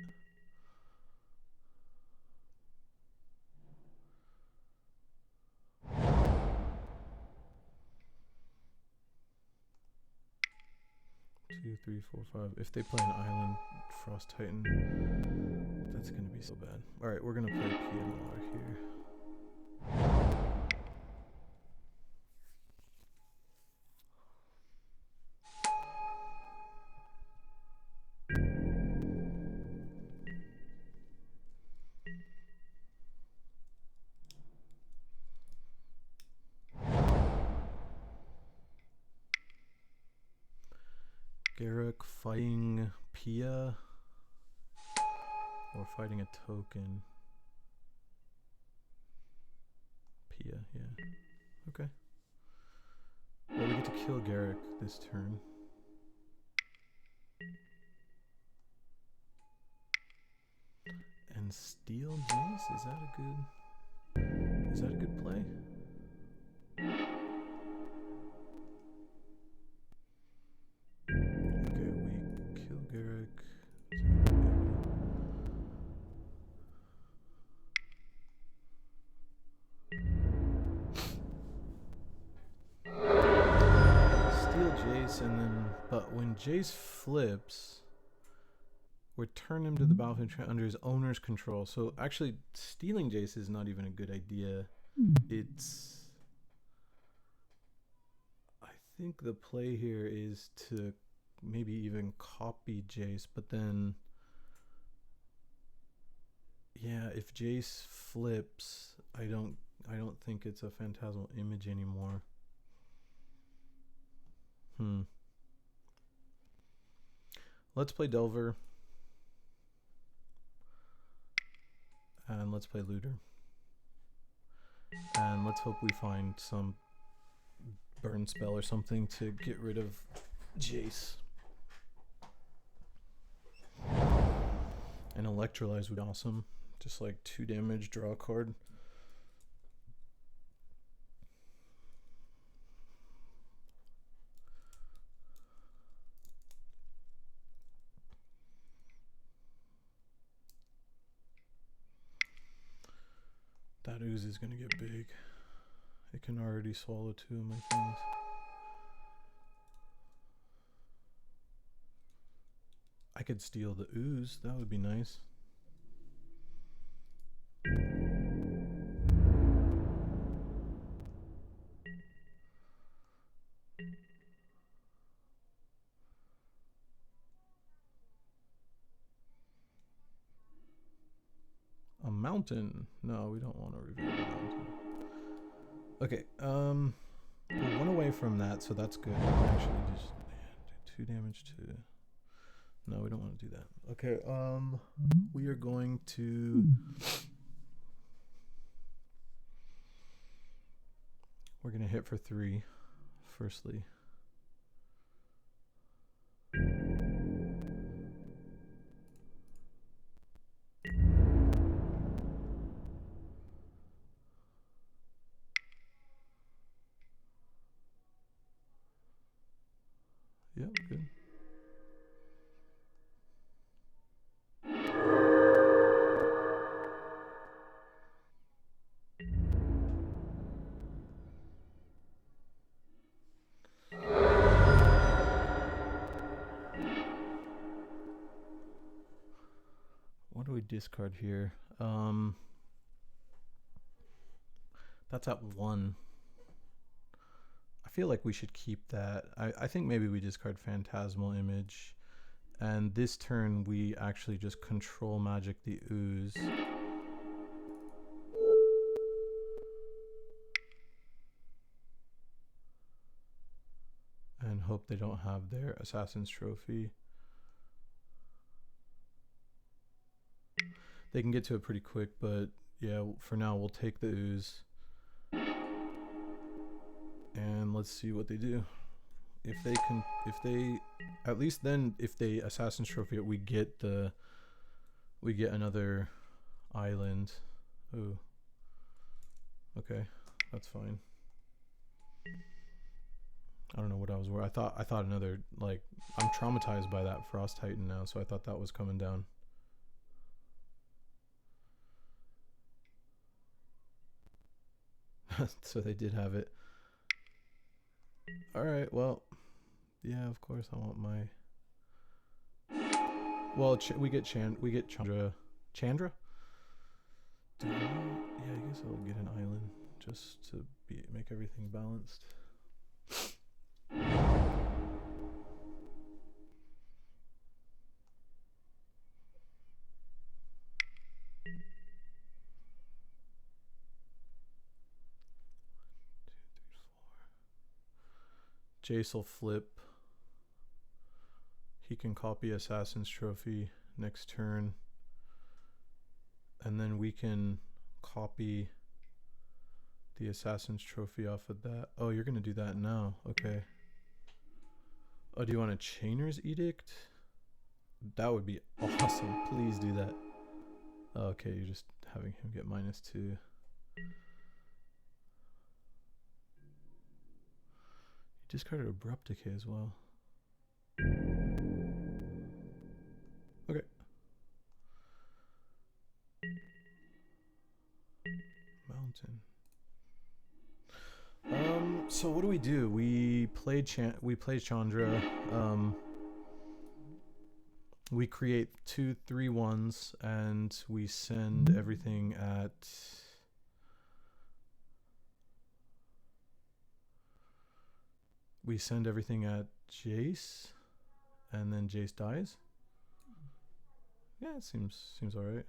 Two, 3, 4, 5. If they play an island Frost Titan, that's gonna be so bad. Alright, we're gonna play PNLR here. Garruk fighting Pia or fighting a token. Pia, yeah. Okay. Well, we get to kill Garruk this turn. And steal Jace? Is that a good play? Okay, we kill Garruk. Steal Jace, and then, but when Jace flips, return him to the battlefield under his owner's control. So actually, stealing Jace is not even a good idea. It's, I think the play here is to maybe even copy Jace, but then, yeah, if Jace flips, I don't think it's a phantasmal image anymore. Let's play Delver. And let's play Looter. And let's hope we find some burn spell or something to get rid of Jace. And Electrolyze would be awesome. Just like 2 damage, draw a card. That ooze is going to get big. It can already swallow 2 of my things. I could steal the ooze. That would be nice. A mountain. No, we don't want to reveal the mountain. Okay, we're 1 away from that, so that's good. We can actually just do 2 damage to... No, we don't want to do that. Okay, we are going to... We're going to hit for 3, firstly. Yeah, good. What do we discard here? That's at 1. I feel like we should keep that. I think maybe we discard Phantasmal Image. And this turn we actually just control magic the ooze. And hope they don't have their Assassin's Trophy. They can get to it pretty quick, but yeah, for now we'll take the ooze. And let's see what they do. If they at least then if they Assassin's Trophy it, we get another island. Oh. Okay, that's fine. I don't know what I was worried. I thought another, like, I'm traumatized by that Frost Titan now, so I thought that was coming down. So they did have it. Alright, well, yeah, of course I want my... Well, we get Chandra. Chandra? Yeah, I guess I'll get an island just to make everything balanced. Jace will flip. he can copy Assassin's Trophy next turn. And then we can copy the Assassin's Trophy off of that. Oh, you're going to do that now. Okay. Oh, do you want a Chainer's Edict? That would be awesome. Please do that. Oh, okay, you're just having him get -2. You discarded Abrupt Decay as well. Okay. Mountain. So what do? We played Chandra. We create 2 3/1s and we send everything at Jace, and then Jace dies. Yeah, it seems all right.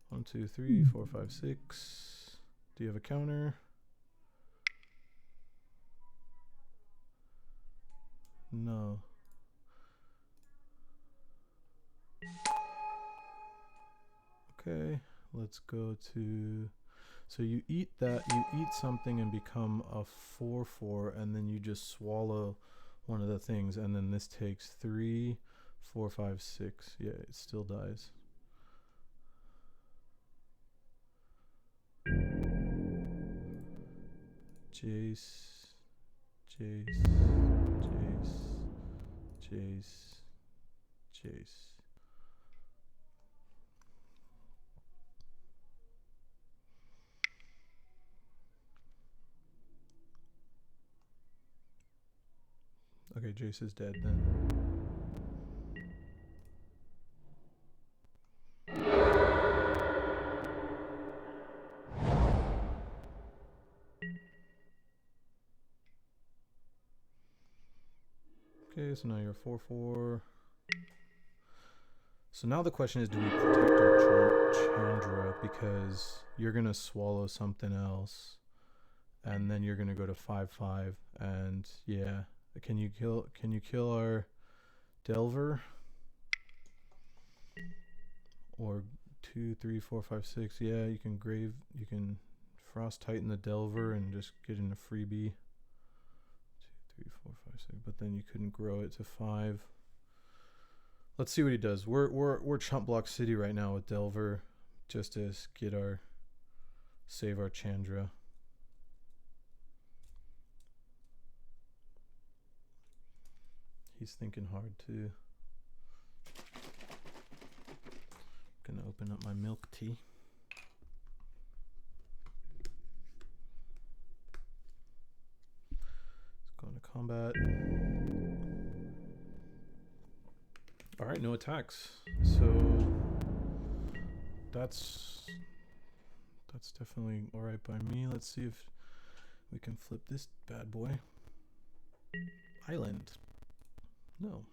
1 2 3 4 5 6. Do you have a counter? No. Okay, let's go to, so you eat that, you eat something and become a 4/4, and then you just swallow one of the things, and then this takes 3 4 5 6. Yeah, it still dies. Jace, Jace, Jace, Jace, Jace. Okay, Jace is dead then. Okay, so now you're 4/4. So now the question is, do we protect our Chandra, because you're gonna swallow something else, and then you're gonna go to 5/5, and yeah, can you kill our Delver? Or 2 3 4 5 6. Yeah, you can Frost Titan the Delver and just get in a freebie. 2 3 4 5 6, but then you couldn't grow it to 5. Let's see what he does. We're Chump Block City right now with Delver, just to get save our Chandra. He's thinking hard too. Gonna open up my milk tea. Let's go into combat. All right, no attacks. So that's definitely all right by me. Let's see if we can flip this bad boy. Island. No.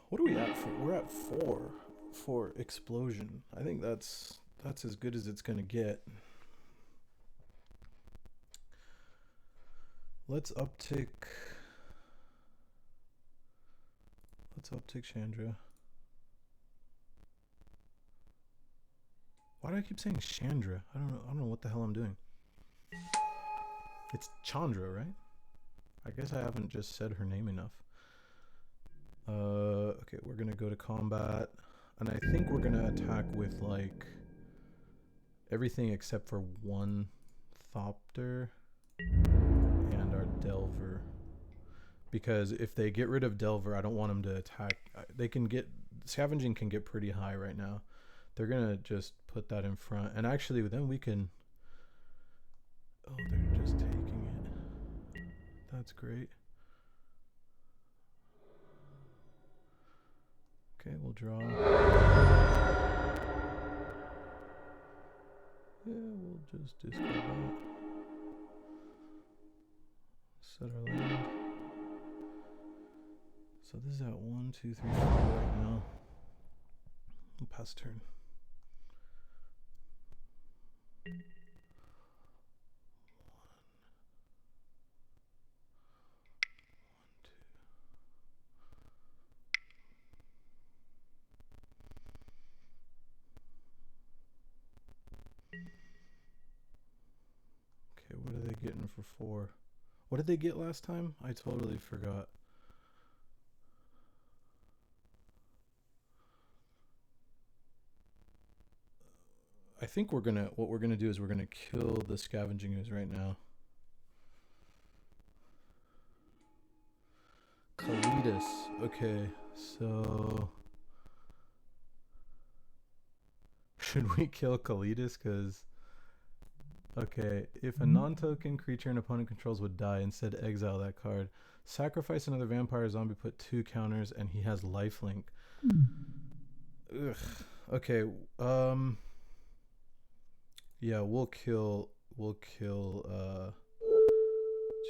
What are we at for? We're at 4 for explosion. I think that's as good as it's gonna get. Let's uptick Chandra. Why do I keep saying Chandra? I don't know what the hell I'm doing. It's Chandra, right? I guess I haven't just said her name enough. Okay, we're gonna go to combat, and I think we're gonna attack with like everything except for 1 Thopter and our Delver. Because if they get rid of Delver, I don't want them to attack. They can get, scavenging can get pretty high right now. They're gonna just put that in front, and actually then we can, oh, they're just taking it. That's great. Okay, we'll draw. Yeah, we'll just discard that. Set our land. So this is at 1 2 3 4 right now. We'll pass turn. Okay, what are they getting for 4? What did they get last time? I totally forgot. I think what we're gonna do is we're gonna kill the scavenging ooze right now. Kalidas. Okay, so should we kill Kalidas? Because okay, if a non-token creature an opponent controls would die, instead exile that card. Sacrifice another vampire zombie, put 2 counters, and he has lifelink. Ugh. Okay. Yeah, we'll kill.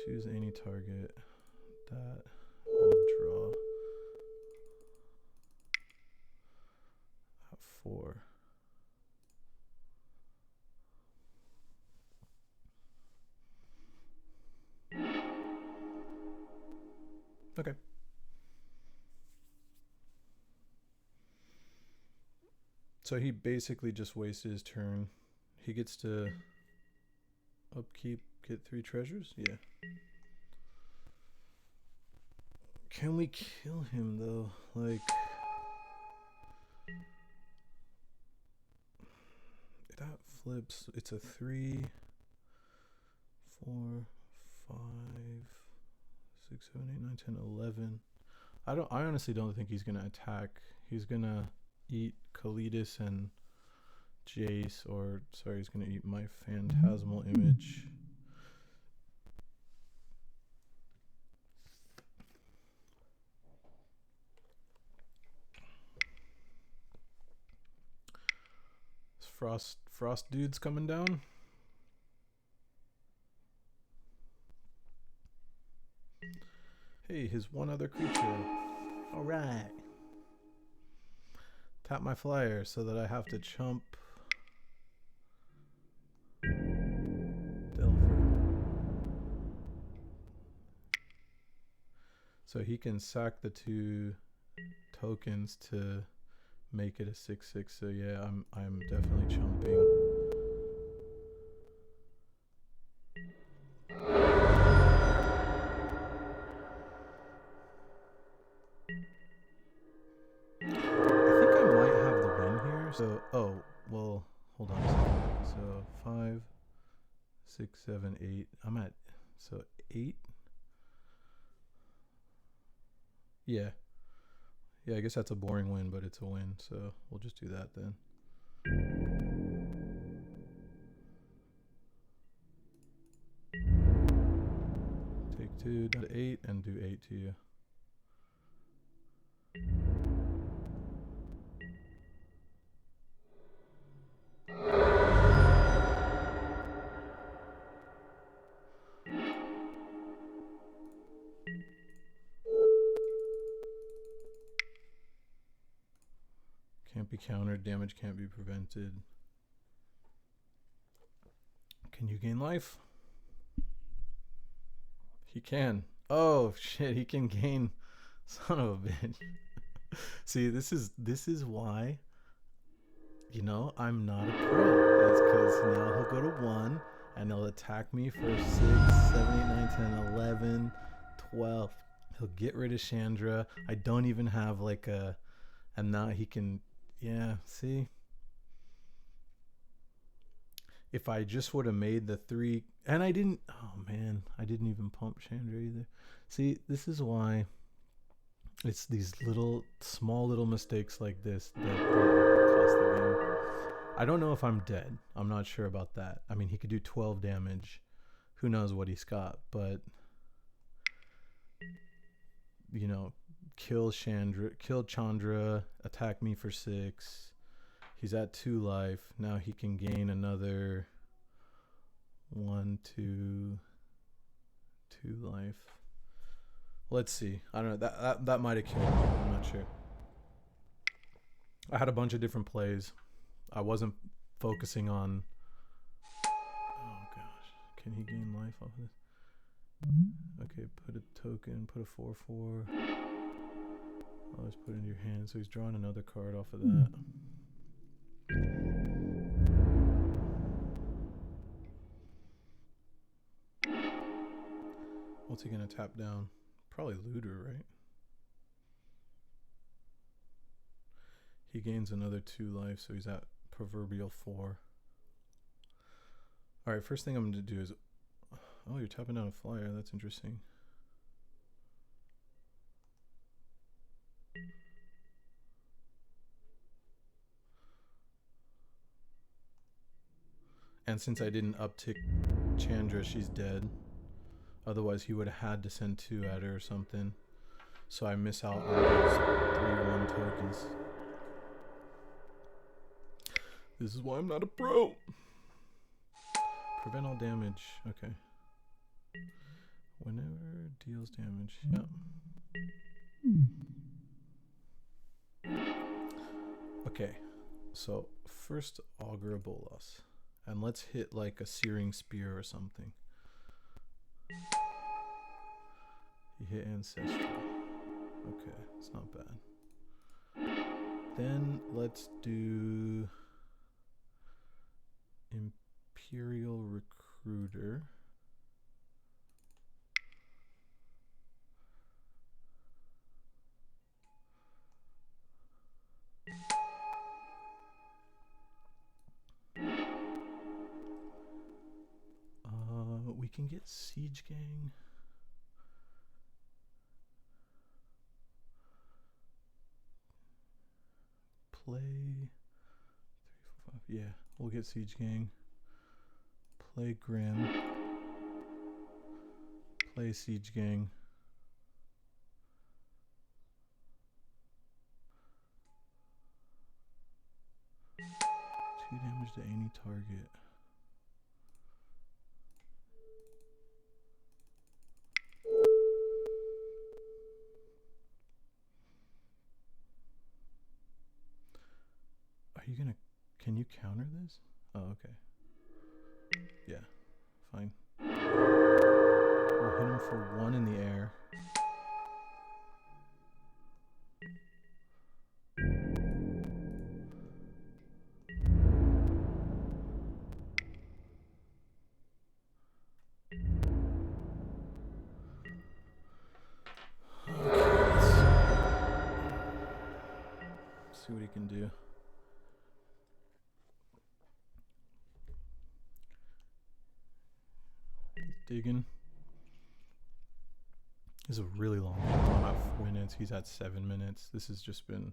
Choose any target. That. I'll draw. At 4. Okay. So he basically just wasted his turn. He gets to upkeep, get 3 treasures? Yeah. Can we kill him though? Like, that flips. It's a 3, 4, 5, 6, 7, 8, 9, 10, 11. I honestly don't think he's gonna attack. He's gonna eat Kalidas and Jace, or sorry, he's gonna eat my Phantasmal Image. Frost dude's coming down. Hey, his one other creature. All right. Tap my flyer so that I have to chump Delver. So he can sack the 2 tokens to make it a 6/6. So yeah, I'm definitely chumping. So, oh, well, hold on a second. So 5, 6, 7, 8. I'm at, so 8. Yeah. Yeah, I guess that's a boring win, but it's a win. So we'll just do that then. Take 2, down to 8, and do 8 to you. Can't be countered, damage can't be prevented. Can you gain life? He can. Oh shit, he can gain. Son of a bitch. See, this is why, you know, I'm not a pro. It's because now he'll go to 1 and he'll attack me for 6, 7, 8, 9, 10, 11, 12. He'll get rid of Chandra. I don't even have like a, and now he can, yeah, see? If I just would have made the 3, and I didn't, oh man, I didn't even pump Chandra either. See, this is why it's these small little mistakes like this that cost the game. I don't know if I'm dead. I'm not sure about that. I mean, he could do 12 damage. Who knows what he's got, but, you know, kill Chandra, attack me for 6. He's at 2 life. Now he can gain another 1, 2 life. Let's see. I don't know. That might have killed me. I'm not sure. I had a bunch of different plays. I wasn't focusing on. Oh gosh, can he gain life off of this? Okay, put a token. Put a 4/4. Always put it in your hand. So he's drawing another card off of that. What's he gonna tap down? Probably Looter, right? He gains another 2 life, so he's at proverbial 4. Alright, first thing I'm gonna do is... Oh, you're tapping down a flyer. That's interesting. And since I didn't uptick Chandra, she's dead. Otherwise, he would have had to send 2 at her or something. So I miss out on those 3-1 tokens. This is why I'm not a pro. Prevent all damage. Okay. Whenever deals damage. Yeah. Okay. So first Augur a Bolas. And let's hit like a Searing Spear or something. He hit Ancestral. Okay, it's not bad. Then let's do Imperial Recruiter. We can get Siege Gang. Play 3, 4, 5. Yeah, we'll get Siege Gang. Play Grim. Play Siege Gang. Two damage to any target. Are you gonna... Can you counter this? Oh, okay. Yeah, fine. We'll hit him for 1 in the air. See what he can do. He's digging. This is a really long game. I'm at 4 minutes. He's at 7 minutes. This has just been a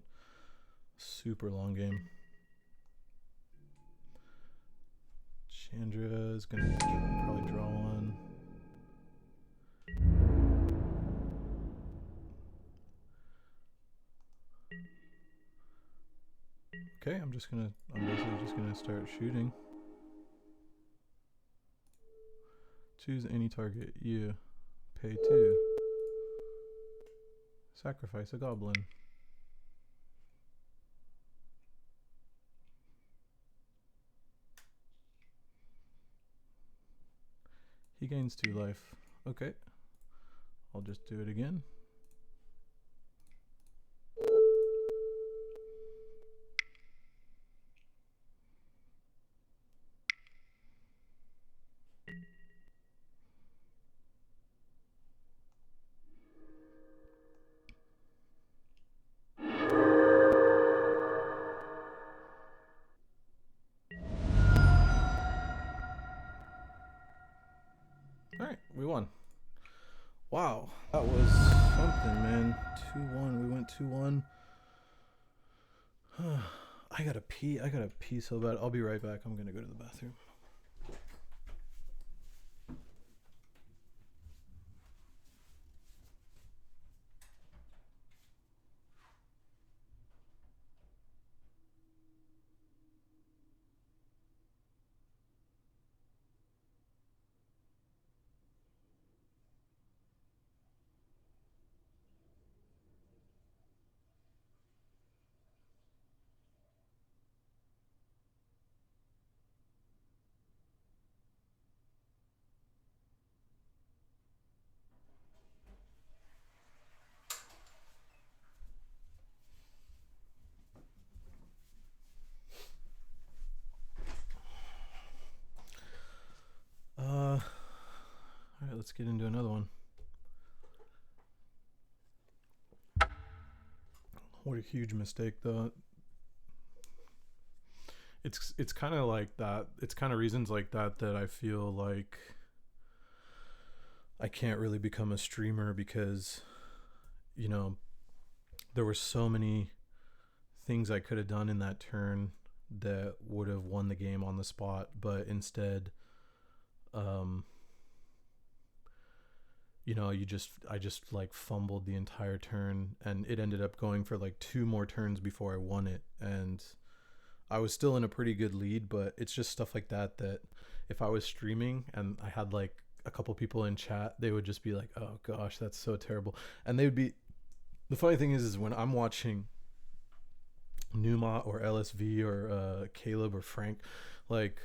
super long game. Chandra is gonna probably draw one. Okay, I'm basically just gonna start shooting. Choose any target. You pay 2. Sacrifice a goblin. He gains 2 life. Okay. I'll just do it again. Alright, we won. Wow, that was something, man. 2-1. We went 2-1. I gotta pee so bad. I'll be right back. I'm gonna go to the bathroom. Alright, let's get into another one. What a huge mistake, though. It's kind of like that. It's kind of reasons like that that I feel like I can't really become a streamer because, you know, there were so many things I could have done in that turn that would have won the game on the spot, but instead, um, I just like fumbled the entire turn, and it ended up going for like two more turns before I won it, and I was still in a pretty good lead. But it's just stuff like that that if I was streaming and I had like a couple people in chat, they would just be like, "Oh gosh, that's so terrible," and they would be. The funny thing is when I'm watching Numa or LSV or Caleb or Frank, like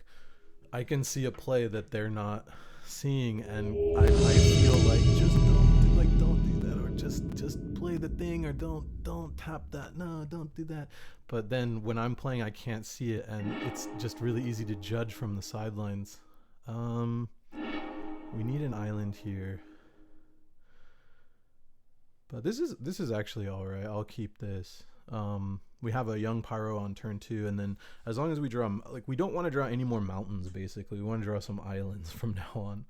I can see a play that they're not seeing, and I feel like don't do that, or just play the thing, or don't tap that, no, don't do that. But then when I'm playing, I can't see it, and it's just really easy to judge from the sidelines. We need an island here, but this is actually all right. I'll keep this. We have a young pyro on turn 2, and then as long as we draw, like, we don't want to draw any more mountains. Basically, we want to draw some islands from now on,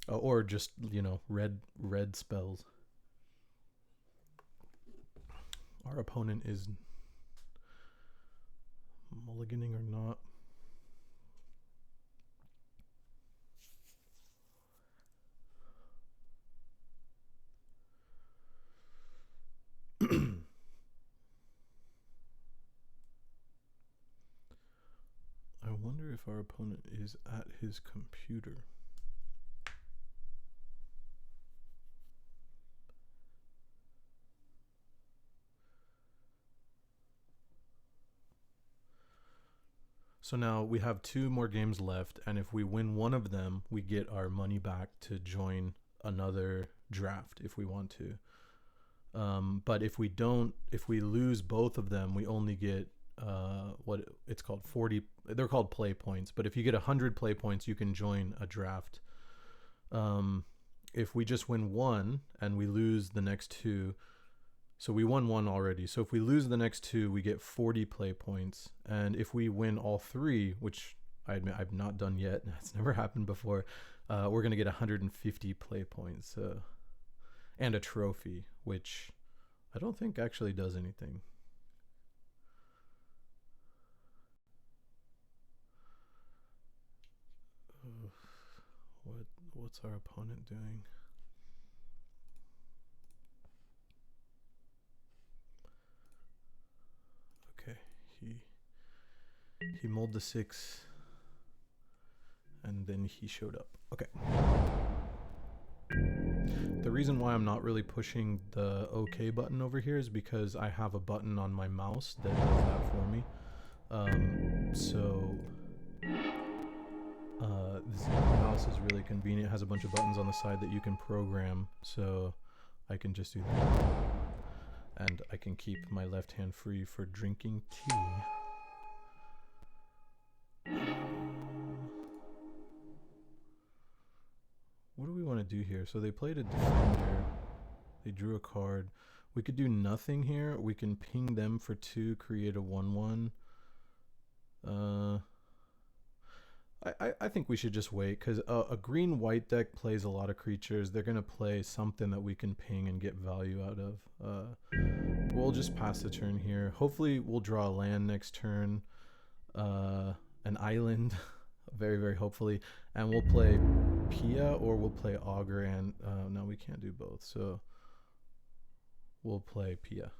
or just red spells. Our opponent is mulliganing or not. I wonder if our opponent is at his computer. So now we have 2 more games left, and if we win one of them, we get our money back to join another draft if we want to. But if we lose both of them, we only get what it's called 40. They're called play points. But if you get 100 play points, you can join a draft. If we just win one and we lose the next 2, so we won one already. So if we lose the next 2, we get 40 play points. And if we win all 3, which I admit I've not done yet, it's never happened before, we're going to get 150 play points and a trophy, which I don't think actually does anything. What's our opponent doing? Okay, he mulled the 6, and then he showed up. Okay. The reason why I'm not really pushing the OK button over here is because I have a button on my mouse that does that for me. This mouse is really convenient. It has a bunch of buttons on the side that you can program, so I can just do that. And I can keep my left hand free for drinking tea. What do we want to do here? So they played a defender. They drew a card. We could do nothing here. We can ping them for 2, create a 1/1. I think we should just wait, because a green-white deck plays a lot of creatures. They're going to play something that we can ping and get value out of. We'll just pass the turn here. Hopefully we'll draw a land next turn. An island, very, very hopefully. And we'll play Pia, or we'll play Augur, and no, we can't do both. So we'll play Pia.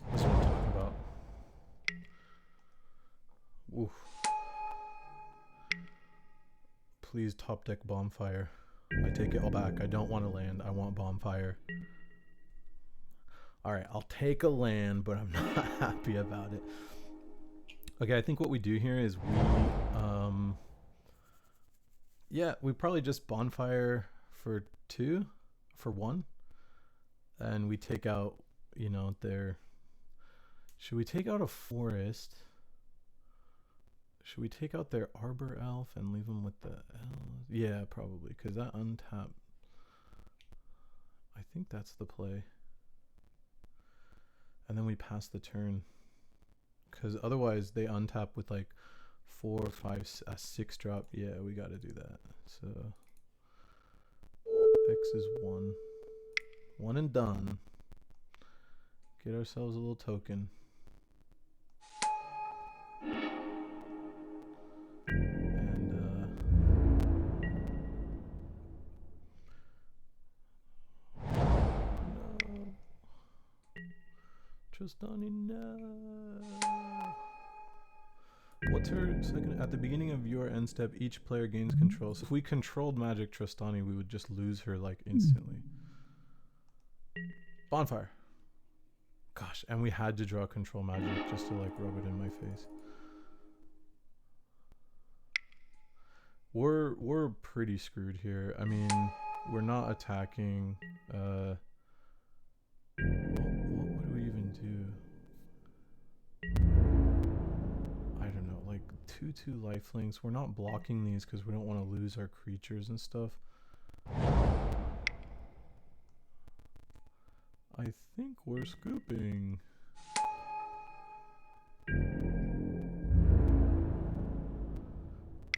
That's what I'm talking about. Oof. Please top deck Bonfire. I take it all back. I don't want to land. I want Bonfire. Alright, I'll take a land, but I'm not happy about it. Okay, I think what we do here is we probably just Bonfire for 2, for 1. And we take out, their... Should we take out a forest? Should we take out their Arbor Elf and leave them with the elves? Yeah, probably, because that untap... I think that's the play. And then we pass the turn. Because otherwise they untap with like 4, 5, 6 drop. Yeah, we got to do that. So X is 1. 1 and done. Get ourselves a little token. Trostani, no. What's her second? At the beginning of your end step, each player gains control. So if we controlled Magic Trostani, we would just lose her like instantly. Bonfire. Gosh, and we had to draw control Magic just to like rub it in my face. We're pretty screwed here. I mean, we're not attacking. What do we even do? I don't know, like 2/2 lifelinks. We're not blocking these because we don't want to lose our creatures and stuff. I think we're scooping.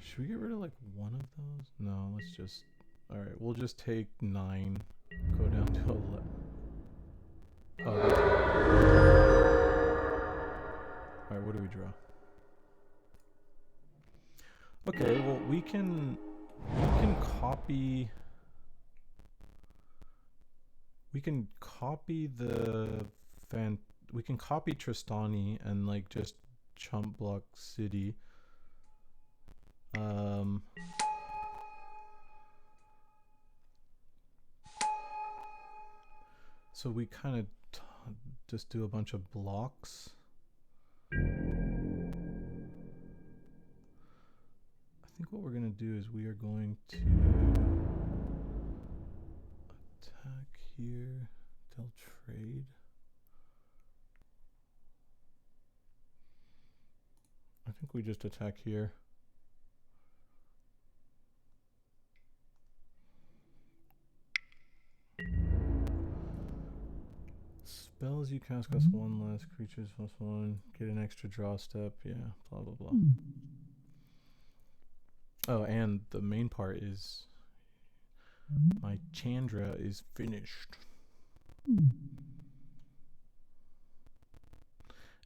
Should we get rid of like one of those? No, let's just... Alright, we'll just take 9. Go down to 11. Oh, alright, what do we draw? Okay, well we can copy... We can copy we can copy Trostani and like just chump block city. So we kind of just do a bunch of blocks. I think what we're going to do is we are going to attack here. They'll trade. I think we just attack here. Spells you cast cost 1 less, creatures +1, get an extra draw step, yeah, blah blah blah. Oh, and the main part is my Chandra is finished.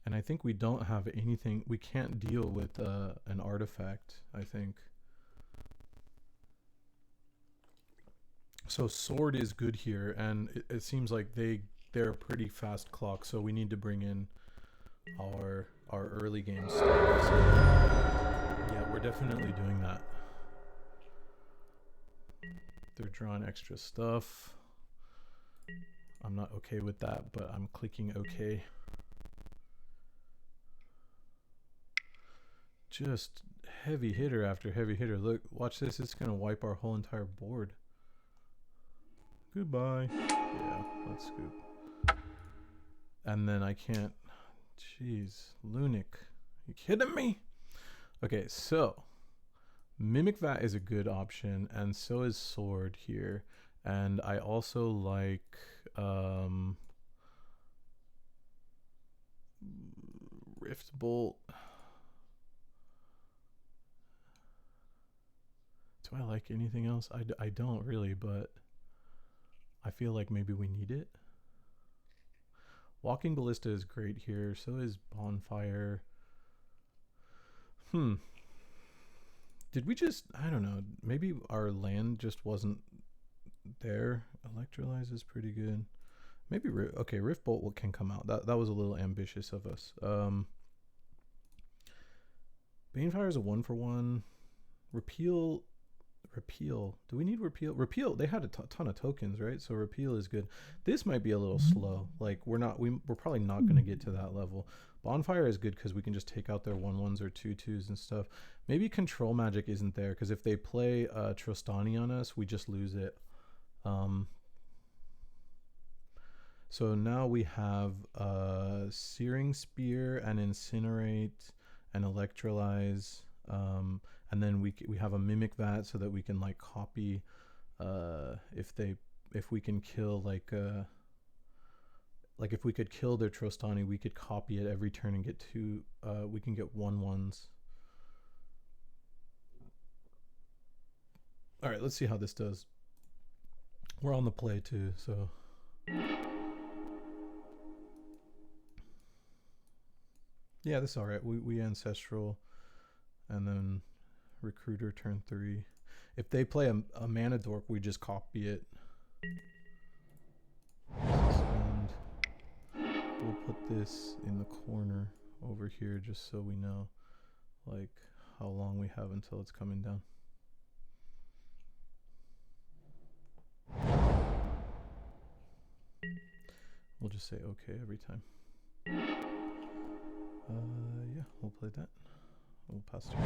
And I think we don't have anything, we can't deal with an artifact, I think. So sword is good here, and it seems like they're a pretty fast clock, so we need to bring in our early game stuff. So yeah, we're definitely doing that. They're drawing extra stuff. I'm not okay with that, but I'm clicking OK. Just heavy hitter after heavy hitter. Look, watch this. It's going to wipe our whole entire board. Goodbye. Yeah, let's scoop. And then I can't. Jeez, Lunic. You kidding me? Okay, so Mimic Vat is a good option, and so is Sword here. And I also like Rift Bolt. Do I like anything else? I don't really, but I feel like maybe we need it. Walking Ballista is great here. So is Bonfire. Did we just... I don't know. Maybe our land just wasn't there. Electrolyze is pretty good. Maybe... Okay, Rift Bolt can come out. That was a little ambitious of us. Banefire is a 1-for-1. Repeal... Do we need repeal? Repeal, they had a ton of tokens, right? So repeal is good. This might be a little slow. Like we're probably not going to get to that level. Bonfire is good because we can just take out their 1/1s or 2/2s and stuff. Maybe control magic isn't there because if they play Trostani on us, we just lose it. So now we have Searing Spear and Incinerate and Electrolyze. And then we have a Mimic Vat so that we can like copy if they if we can kill like if we could kill their Trostani, we could copy it every turn and get two. We can get 1/1s. All right, let's see how this does. We're on the play too, so. Yeah, this is all right. We ancestral, and then recruiter turn 3. If they play a mana dork, we just copy it. And we'll put this in the corner over here just so we know like how long we have until it's coming down. We'll just say okay every time. Yeah, we'll play that. We'll pass turn.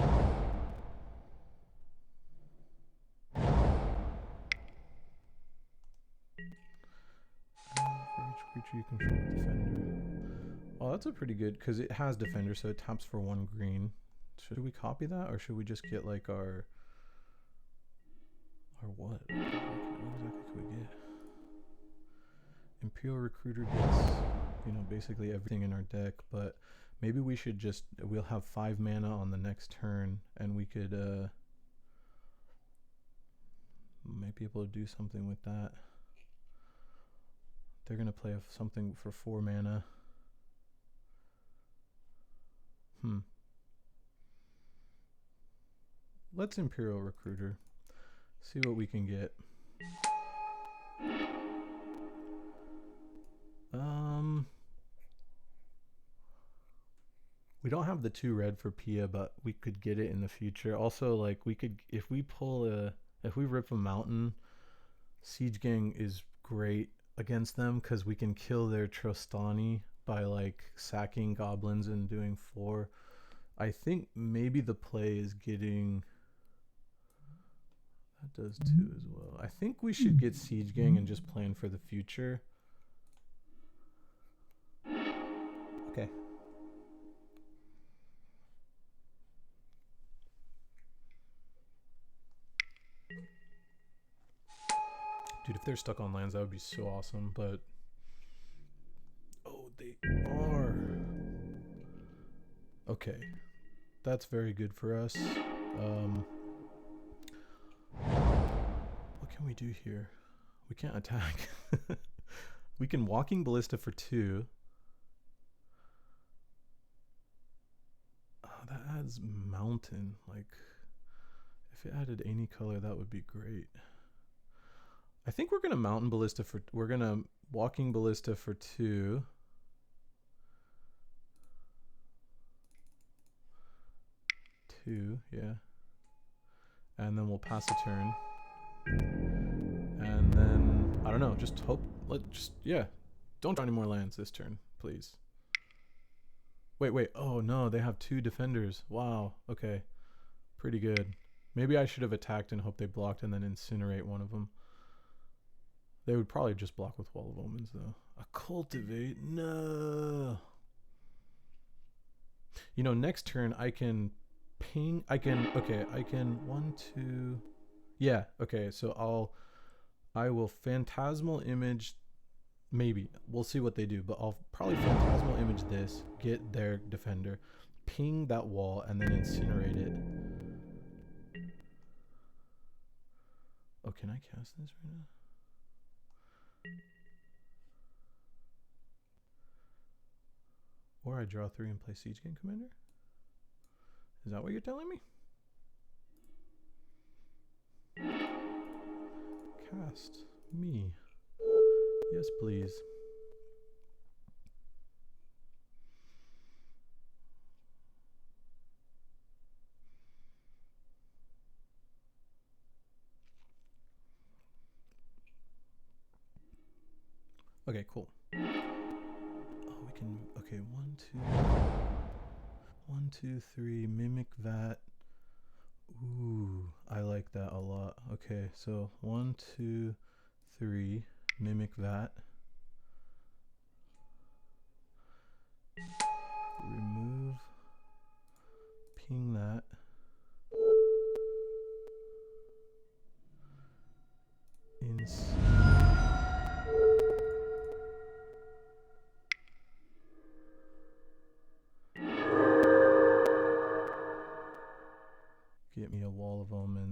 For each creature you control, defender. Oh, that's a pretty good, because it has defender, so it taps for 1 green. Should we copy that, or should we just get like our what? What exactly could we get? Imperial Recruiter gets, you know, basically everything in our deck, but maybe we should just, we'll have 5 mana on the next turn, and we could might be able to do something with that. They're gonna play something for 4 mana. Let's Imperial Recruiter. See what we can get. We don't have the 2 red for Pia, but we could get it in the future. Also, like, we could, if we rip a mountain, Siege Gang is great against them because we can kill their Trostani by like sacking goblins and doing 4. I think maybe the play is getting, that does 2 as well. I think we should get Siege Gang and just plan for the future. Okay. Dude, if they're stuck on lands, that would be so awesome, but... Oh, they are. Okay. That's very good for us. What can we do here? We can't attack. We can Walking Ballista for 2. That adds Mountain. Like, if it added any color, that would be great. I think we're gonna Mountain Ballista for, we're gonna Walking Ballista for 2. Yeah. And then we'll pass a turn. And then, I don't know, just hope, yeah. Don't draw any more lands this turn, please. Wait, oh no, they have 2 defenders. Wow, okay. Pretty good. Maybe I should have attacked and hoped they blocked and then incinerate one of them. They would probably just block with Wall of Omens, though. A Cultivate? No. You know, next turn I can ping. I can 1, 2. Yeah, okay, so I will Phantasmal Image. Maybe. We'll see what they do, but I'll probably Phantasmal Image this, get their defender, ping that wall, and then incinerate it. Oh, can I cast this right now? Or I draw 3 and play Siege Gang Commander? Is that what you're telling me? Cast me. Yes, please. Okay, cool. Oh, we can, okay, 1, 2, 3, Mimic Vat. Ooh, I like that a lot. Okay, so 1, 2, 3, Mimic Vat. Remove, ping that. Incinerate.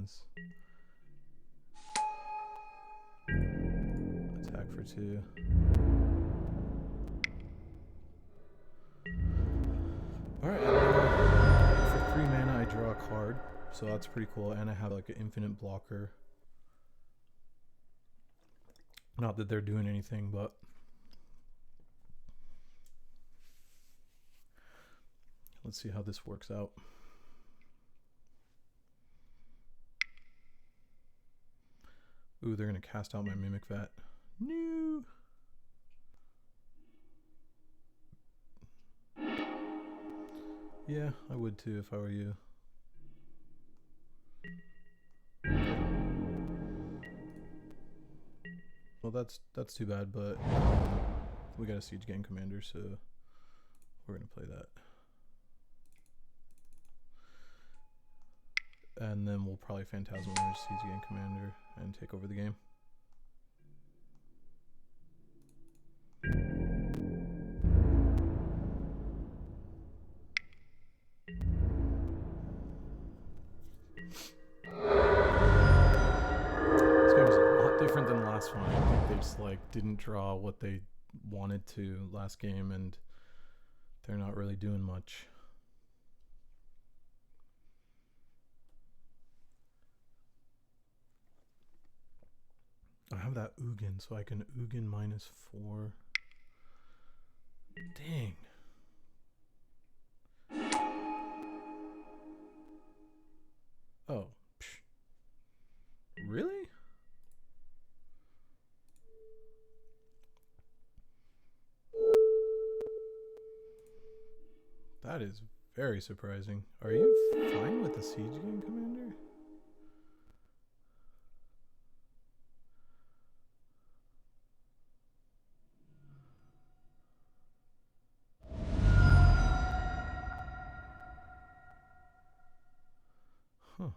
wins. Attack for 2. Alright, for 3 mana I draw a card, so that's pretty cool, and I have like an infinite blocker. Not that they're doing anything, but let's see how this works out. Ooh, they're gonna cast out my Mimic Vat. No. Yeah, I would too if I were you. Okay. Well, that's too bad, but we got a Siege Gang Commander, so we're gonna play that. And then we'll probably Phantasmal Image Siege Gang Commander and take over the game. This game is a lot different than the last one. I think they just like didn't draw what they wanted to last game, and they're not really doing much. I have that Ugin, so I can Ugin -4. Dang. Oh. Psh. Really? That is very surprising. Are you fine with the Siege Gang Commander? Huh.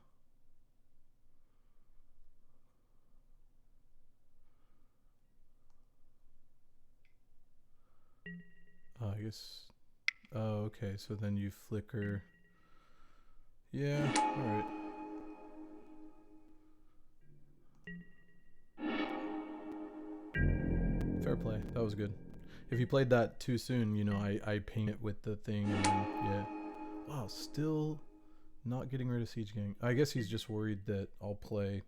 I guess. Oh, okay. So then you flicker. Yeah. All right. Fair play. That was good. If you played that too soon, you know, I paint it with the thing, and then, yeah. Wow, still not getting rid of Siege Gang. I guess he's just worried that I'll play,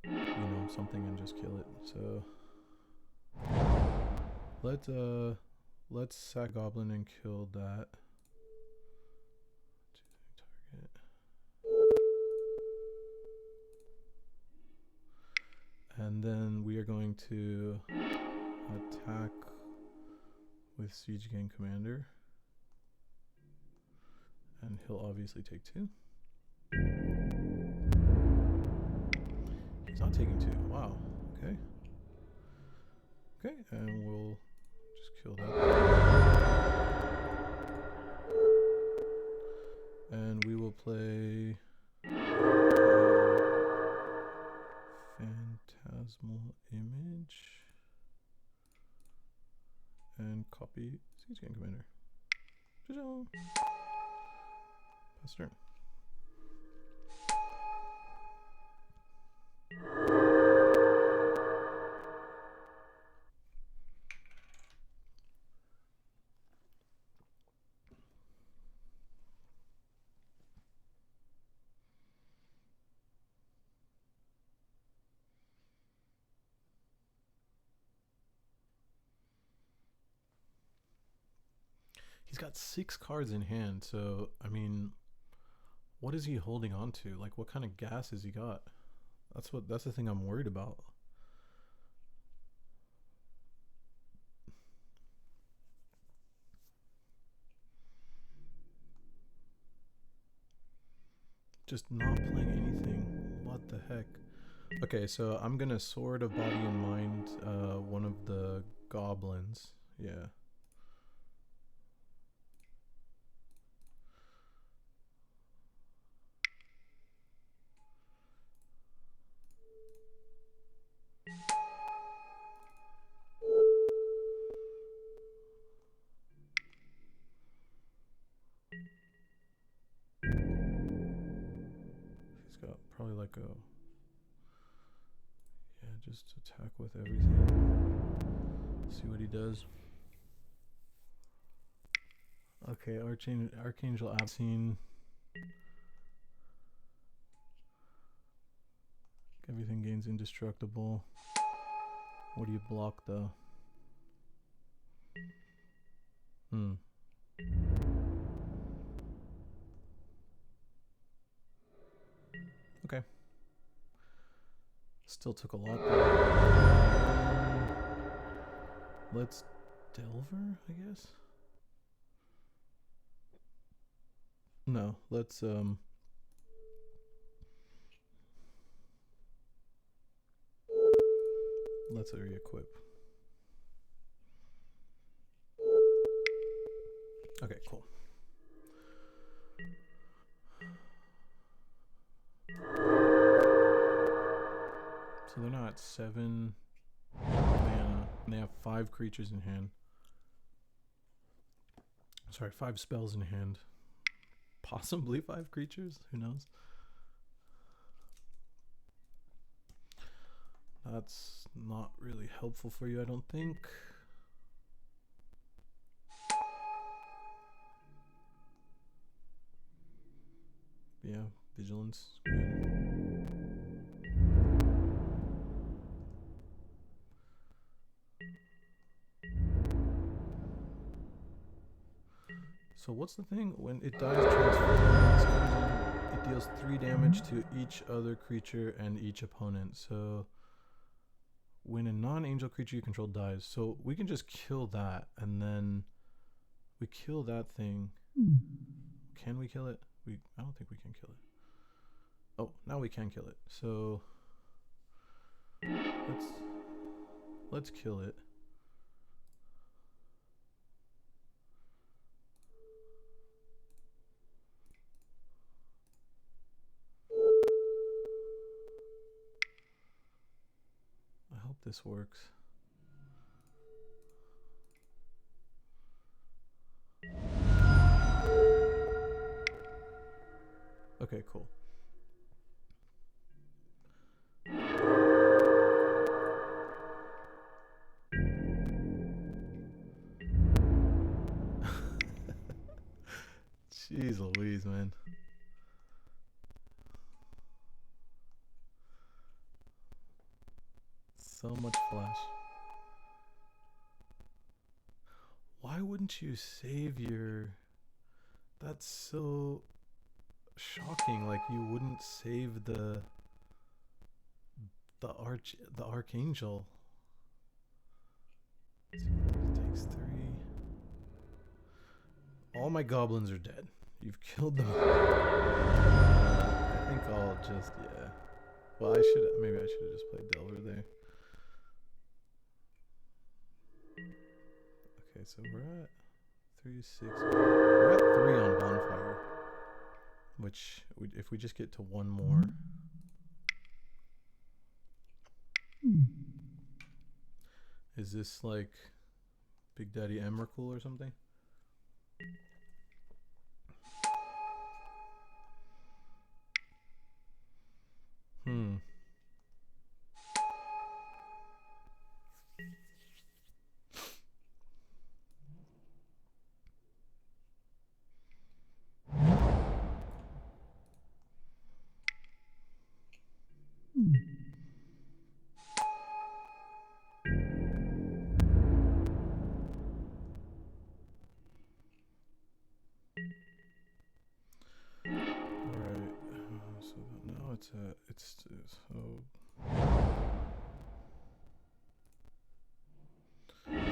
you know, something and just kill it. So let's sack Goblin and kill that. Target. And then we are going to attack with Siege Gang Commander. And he'll obviously take 2. He's not taking 2. Wow. Okay. Okay, and we'll just kill that. And we will play Phantasmal Image and copy Siege Gang Commander. Pass turn. He's got 6 cards in hand, so I mean, what is he holding on to? Like, what kind of gas has he got? That's the thing I'm worried about. Just not playing anything. What the heck? Okay, so I'm gonna Sword of Body and Mind one of the goblins. Yeah. He's got probably like a, yeah, just attack with everything. See what he does. Okay, Archangel Absine. Everything gains indestructible. What do you block though? Okay. Still took a lot. Let's Delver, I guess. No, let's re-equip. Okay, cool. So they're now at 7 mana, and they have 5 creatures in hand. Sorry, 5 spells in hand. Possibly 5 creatures, who knows? That's not really helpful for you, I don't think. Yeah, vigilance. Good. So what's the thing? When it dies, transforms, it deals 3 damage to each other creature and each opponent. So when a non-angel creature you control dies, so we can just kill that, and then we kill that thing. Can we kill it? I don't think we can kill it. Oh, now we can kill it. So let's kill it. I hope this works. Okay, cool. Jeez Louise, man. So much flash. Why wouldn't you save your... That's so shocking. Like, you wouldn't save the Archangel. It takes 3. All my goblins are dead. You've killed them. I think I'll just, yeah. Well, maybe I should have just played Delver there. Okay, so we're at 3, 6. We're at 3 on Bonfire. Which, if we just get to 1 more. Is this like Big Daddy Emrakul or something? We're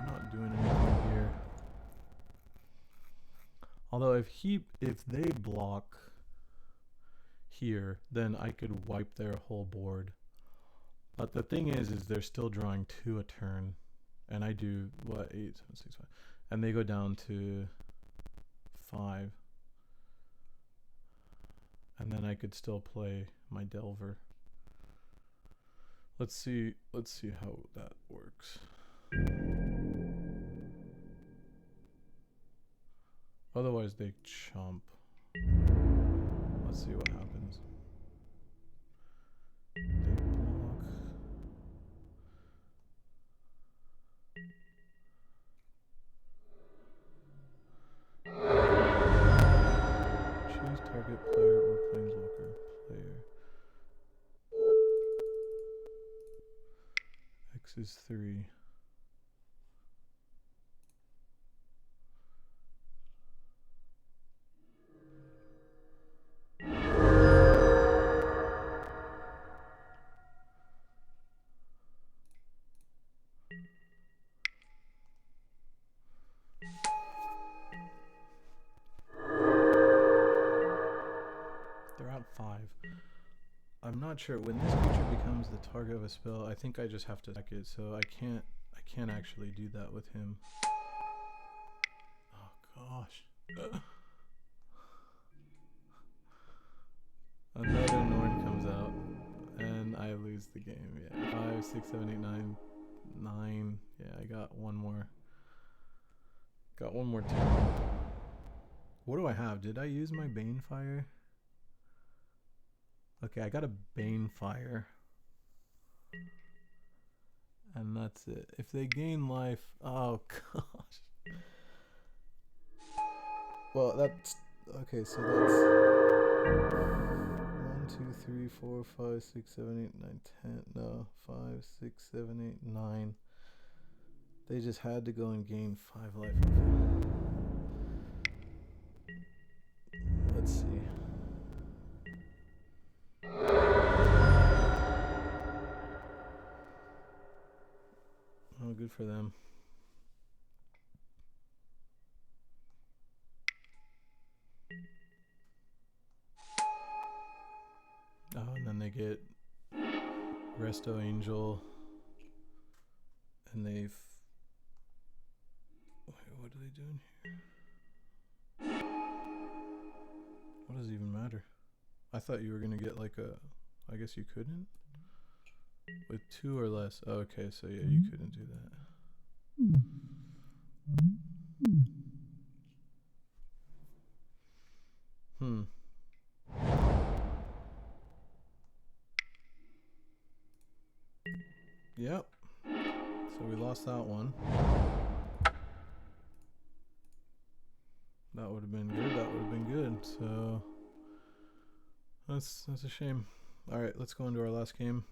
not doing anything here. Although if they block here, then I could wipe their whole board. But the thing is they're still drawing 2 a turn, and I do what 8, 7, 6, 5, and they go down to 5. And then I could still play my Delver. Let's see how that works. Otherwise they chomp. Let's Let's see what happens. They block. Choose target player or planeswalker player. X is 3. They're at 5. I'm not sure when this creature becomes the target of a spell. I think I just have to sack it, so I can't actually do that with him. Oh gosh. Another Norn comes out and I lose the game. Yeah. 5, 6, 7, 8, 9, 9. Yeah, I got one more. Got one more turn. What do I have? Did I use my Banefire? Okay, I got a Banefire. And that's it. If they gain life... Oh, gosh. Well, that's... Okay, so that's... 1, 2, 3, 4, 5, 6, 7, 8, 9, 10... No, 5, 6, 7, 8, 9. They just had to go and gain 5 life. Let's see. Oh, good for them. Oh, and then they get Resto Angel. And they've... Wait, what are they doing here? What does it even matter? I thought you were going to get like a... I guess you couldn't? With 2 or less. Oh, okay, so yeah, you couldn't do that. Yep. So we lost that one. That would have been good. That would have been good. So that's a shame. All right, let's go into our last game.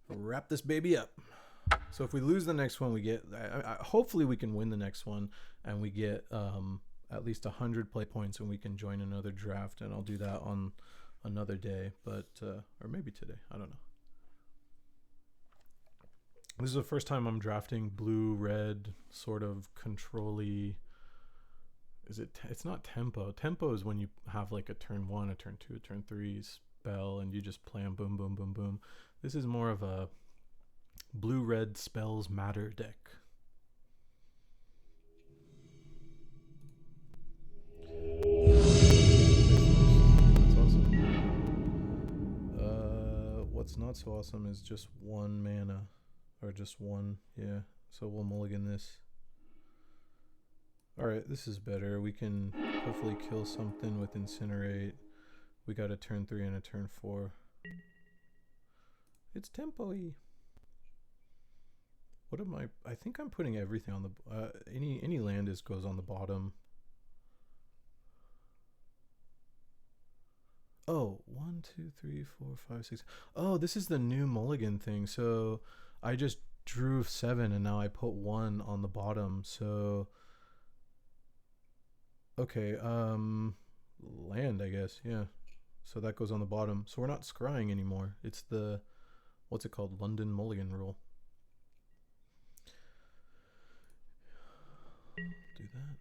Wrap this baby up. So if we lose the next one, we get... hopefully we can win the next one, and we get at least 100 play points, and we can join another draft. And I'll do that on another day, but or maybe today. I don't know. This is the first time I'm drafting blue-red sort of control-y. Is it? It's not tempo. Tempo is when you have like a turn 1, a turn 2, a turn 3 spell, and you just play them boom, boom, boom, boom. This is more of a blue-red spells matter deck. That's awesome. What's not so awesome is just 1 mana. Or just 1, yeah. So we'll mulligan this. Alright, this is better. We can hopefully kill something with Incinerate. We got a turn 3 and a turn 4. It's tempo-y. What am I think I'm putting everything on the... any land goes on the bottom. Oh, 1, 2, 3, 4, 5, 6. Oh, this is the new mulligan thing. So... I just drew 7 and now I put 1 on the bottom. So okay, land, I guess. Yeah. So that goes on the bottom. So we're not scrying anymore. It's the, what's it called? London Mulligan rule. Do that.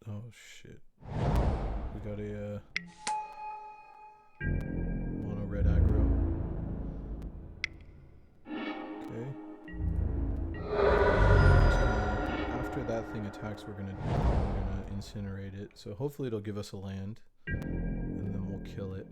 Oh shit. We got a mono red aggro. Okay. After that thing attacks, we're gonna incinerate it. So hopefully it'll give us a land, and then we'll kill it.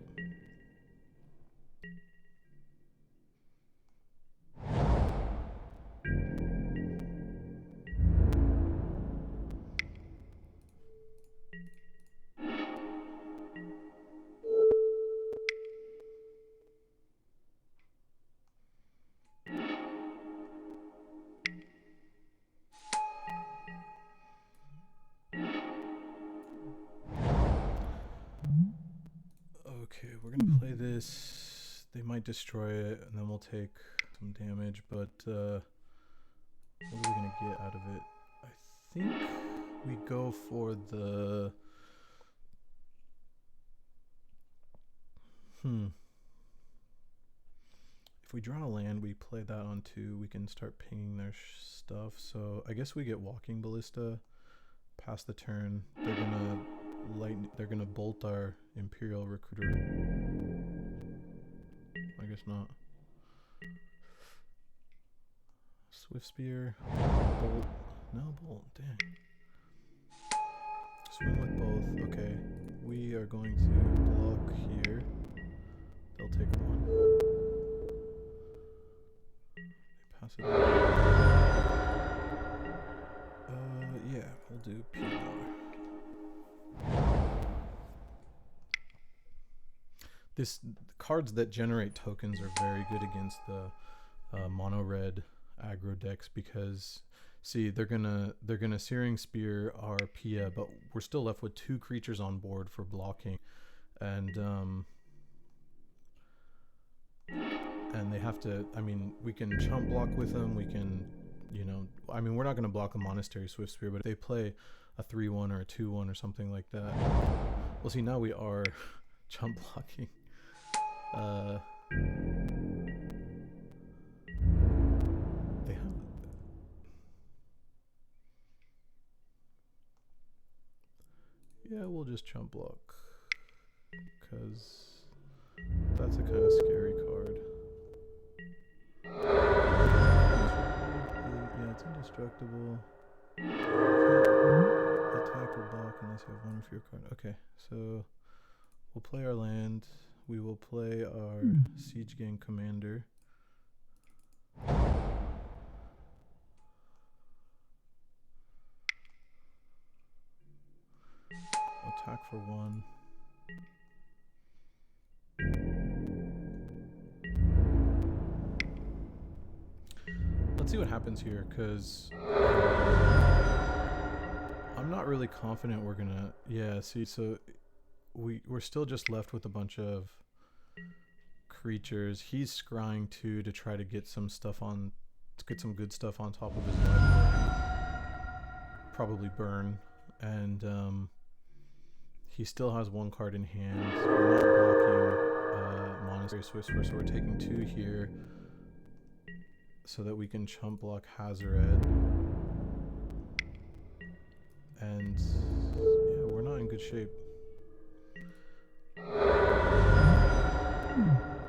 this. They might destroy it, and then we'll take some damage, but what are we gonna get out of it? I think we go for the... If we draw a land, we play that on 2, we can start pinging their stuff. So I guess we get Walking Ballista, pass the turn. They're gonna bolt our Imperial Recruiter. I guess not. Swift Spear, bolt. No bolt, dang. Swing with both. Okay, we are going to block here. They'll take 1. Pass it over. Yeah, we'll do PLR. Cards that generate tokens are very good against the mono red aggro decks, because see, they're gonna Searing Spear our Pia, but we're still left with 2 creatures on board for blocking, and they have to, I mean, we can chump block with them, we can, you know, I mean, we're not going to block a Monastery Swift Spear, but if they play a 3-1 or a 2-1 or something like that, well, see, now we are chump blocking. They have... Yeah, we'll just chump block, because that's a kind of scary card. Yeah, it's indestructible. Can't attack or block unless you have 1 of your card. Okay, so we'll play our land. We will play our Siege Gang Commander. Attack for 1. Let's see what happens here, because I'm not really confident we're gonna... Yeah, see, so we're still just left with a bunch of creatures. He's scrying 2 to try to get some stuff on... to get some good stuff on top of his library. Probably burn. And he still has 1 card in hand. So we're not blocking Monastery Swift Spear, so we're taking 2 here, so that we can chump block Hazoret. And yeah, we're not in good shape.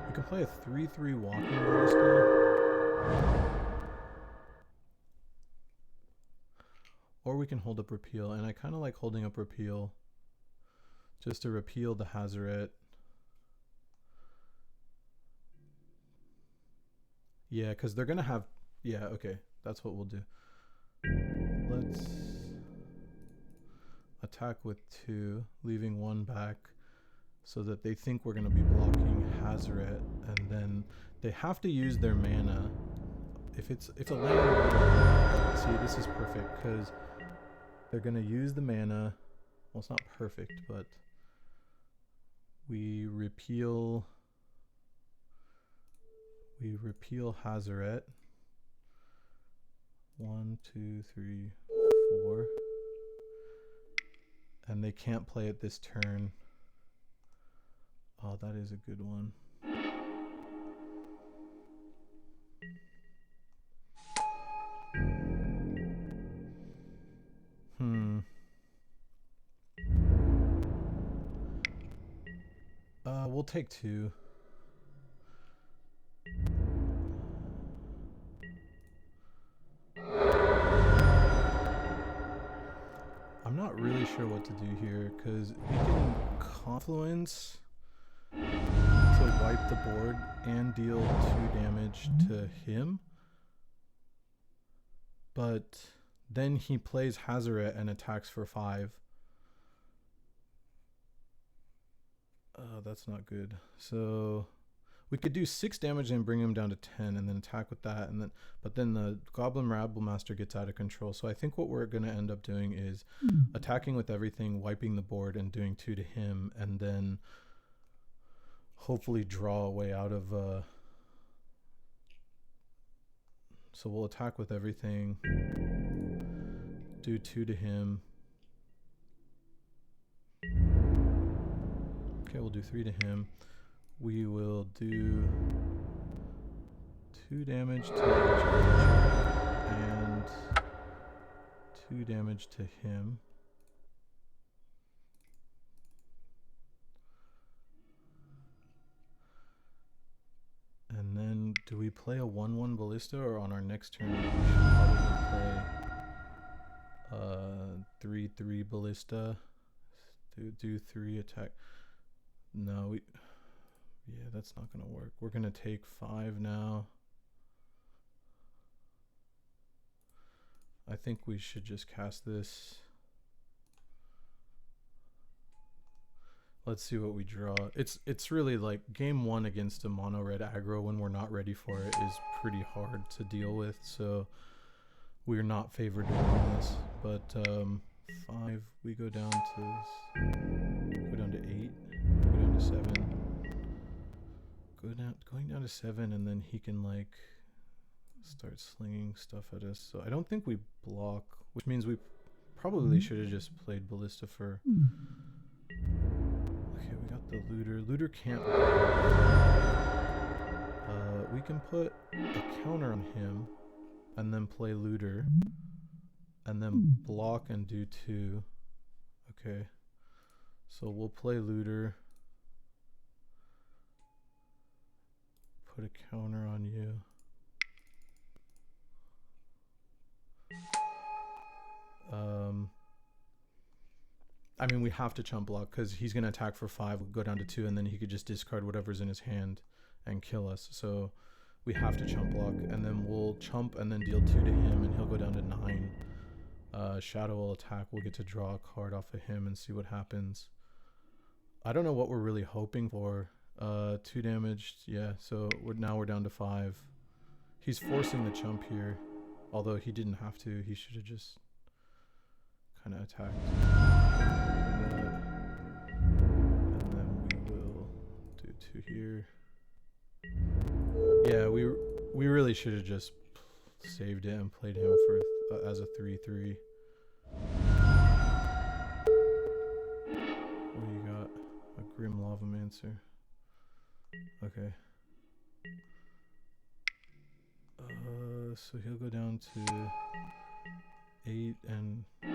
We can play a 3/3 Walking Ballista. Or we can hold up Repeal, and I kind of like holding up Repeal, just to repeal the Hazoret. Yeah, because they're gonna have... Yeah, okay, that's what we'll do. Let's attack with 2, leaving 1 back, so that they think we're gonna be blocking Hazoret, and then they have to use their mana. If it's a land... See, this is perfect, because they're gonna use the mana. Well, it's not perfect, but we repeal Hazoret. 1, 2, 3, 4. And they can't play it this turn. Oh, that is a good one. We'll take 2. I'm not really sure what to do here, because we can Confluence to wipe the board and deal 2 damage to him, but then he plays Hazoret and attacks for 5. That's not good. So we could do 6 damage and bring him down to 10, and then attack with that, and then but then the Goblin Rabble Master gets out of control. So I think what we're going to end up doing is attacking with everything, wiping the board, and doing 2 to him, and then hopefully draw a way out of so we'll attack with everything, do 2 to him. Okay, we'll do 3 to him. We will do 2 damage to each creature and 2 damage to him. And then do we play a 1/1 ballista, or on our next turn we should probably play 3/3 ballista? Do 3 attack. No, yeah, that's not gonna work. We're gonna take 5 now. I think we should just cast this. Let's see what we draw. It's really like game 1 against a mono red aggro when we're not ready for it is pretty hard to deal with. So we're not favored to win this. But 5, we go down to 8, go down to 7. Going down to 7, and then he can like start slinging stuff at us. So I don't think we block, which means we probably should have just played ballista for. Okay, we got the looter. Looter can't. We can put a counter on him, and then play looter, and then block and do 2. Okay, so we'll play looter. Put a counter on you. I mean, we have to chump block because he's going to attack for 5, we'll go down to 2, and then he could just discard whatever's in his hand and kill us. So we have to chump block, and then we'll chump and then deal 2 to him, and he'll go down to 9. Shadow will attack. We'll get to draw a card off of him and see what happens. I don't know what we're really hoping for. 2 damage, yeah, so now we're down to 5. He's forcing the chump here, although he didn't have to. He should have just kind of attacked. And then we will do 2 here. Yeah, we really should have just saved it and played him for as a 3/3. What do you got? A Grim Lavamancer. Okay. So he'll go down to 8, and I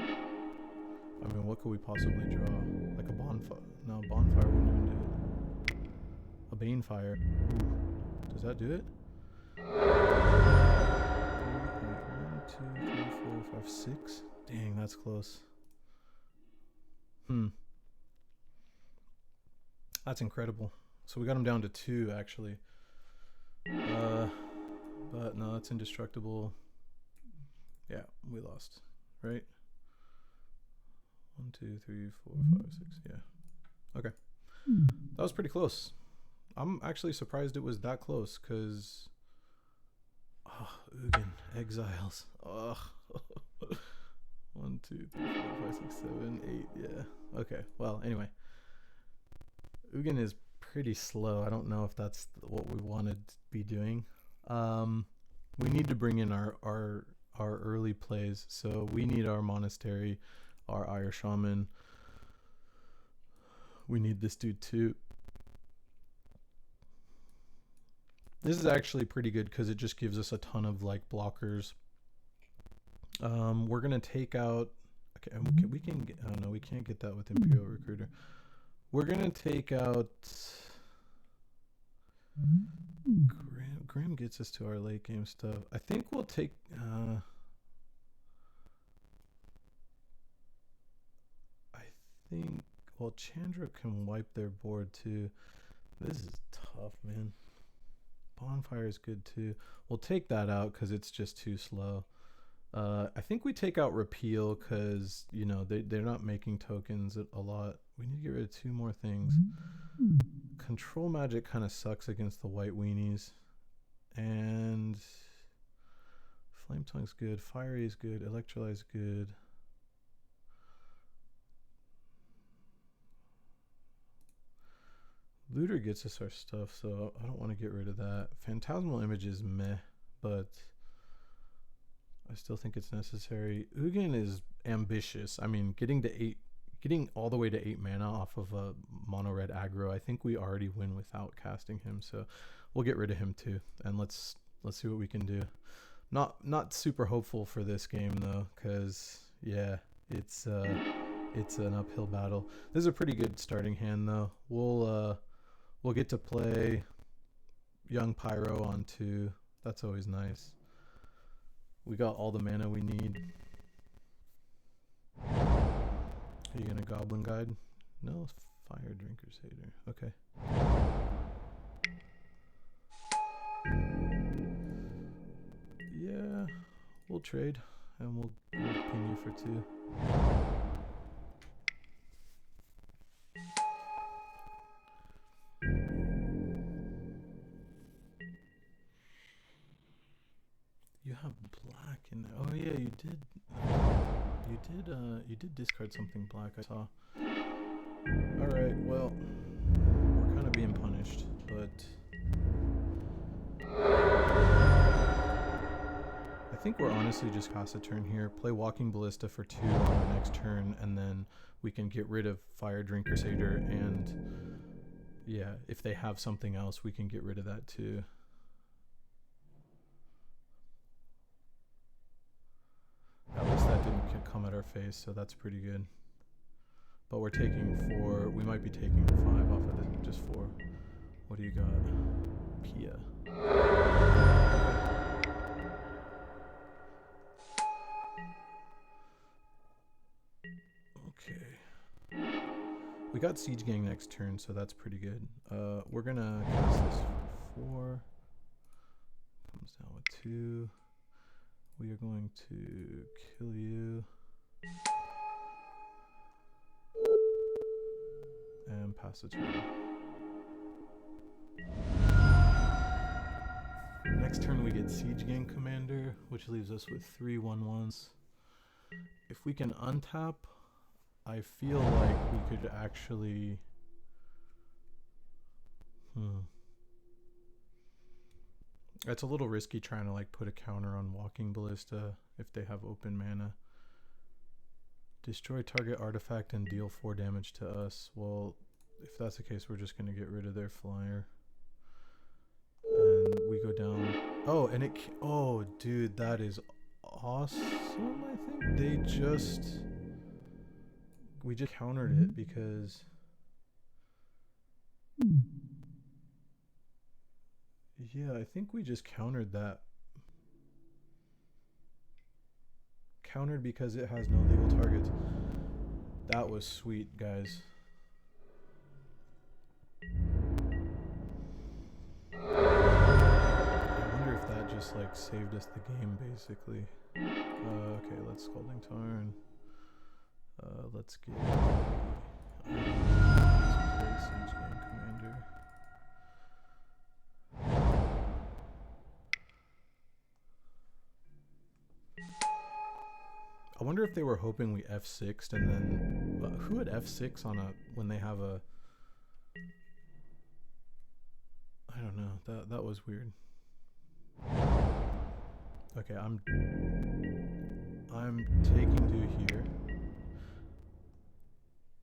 mean, what could we possibly draw? Like a bonfire? No, bonfire wouldn't even do it. A Banefire. Ooh. Does that do it? 1, 2, 3, 4, 5, 6. Dang, that's close. That's incredible. So we got him down to 2 actually. But no, it's indestructible. Yeah, we lost, right? 1, 2, 3, 4, 5, 6. Yeah. Okay. That was pretty close. I'm actually surprised it was that close because Ugin exiles. 1, 2, 3, 4, 5, 6, 7, 8. Yeah. Okay. Well, anyway. Ugin is pretty slow. I don't know if that's what we wanted to be doing. We need to bring in our early plays. So we need our Monastery, our Ire Shaman. We need this dude too. This is actually pretty good because it just gives us a ton of like blockers. We're gonna take out. Okay, we can get. Oh no, we can't get that with Imperial Recruiter. We're gonna take out. Grim gets us to our late game stuff. I think we'll take. I think. Well, Chandra can wipe their board too. This is tough, man. Bonfire is good too. We'll take that out because it's just too slow. I think we take out Repeal because, you know, they're not making tokens a lot. We need to get rid of 2 more things. Control Magic kind of sucks against the white weenies. And Flame Tongue's good. Fiery is good. Electrolyte's good. Looter gets us our stuff, so I don't want to get rid of that. Phantasmal Image is meh, but I still think it's necessary. Ugin is ambitious. I mean, getting all the way to 8 mana off of a mono red aggro, I think we already win without casting him, so we'll get rid of him too. And let's see what we can do. Not super hopeful for this game though, because yeah, it's an uphill battle. This is a pretty good starting hand though. We'll get to play Young Pyro on 2. That's always nice. We got all the mana we need. Are you gonna Goblin Guide? No, Fire Drinker's Hater. Okay. Yeah, we'll trade and we'll ping you for 2. You have black in there. Oh yeah, you did. You did discard something black, I saw. Alright, well, we're kind of being punished, but I think we're honestly just pass a turn here, play Walking Ballista for 2 on our next turn, and then we can get rid of Fire Drinker Satyr, and yeah, if they have something else, we can get rid of that too. At least that didn't come at our face, so that's pretty good. But we're taking 4. We might be taking 5 off of this, just 4. What do you got? Pia. Okay. We got Siege Gang next turn, so that's pretty good. We're gonna cast this for 4. Comes down with 2. We are going to kill you. And pass a turn. Next turn we get Siege Gang Commander, which leaves us with 3 1/1s. If we can untap, I feel like we could actually... It's a little risky trying to like put a counter on Walking Ballista if they have open mana. Destroy target artifact and deal 4 damage to us. Well, if that's the case, we're just going to get rid of their flyer. And we go down. Oh, and it... Oh, dude, that is awesome, I think. We just countered it because... Yeah, I think we just countered that. Countered because it has no legal targets. That was sweet, guys. I wonder if that just like saved us the game, basically. Okay, let's Scalding Tarn. Let's get... let's play Siege Gang Commander. I wonder if they were hoping we F6'd and then... who would F6 on a... when they have a... I don't know. That was weird. Okay, I'm taking 2 here.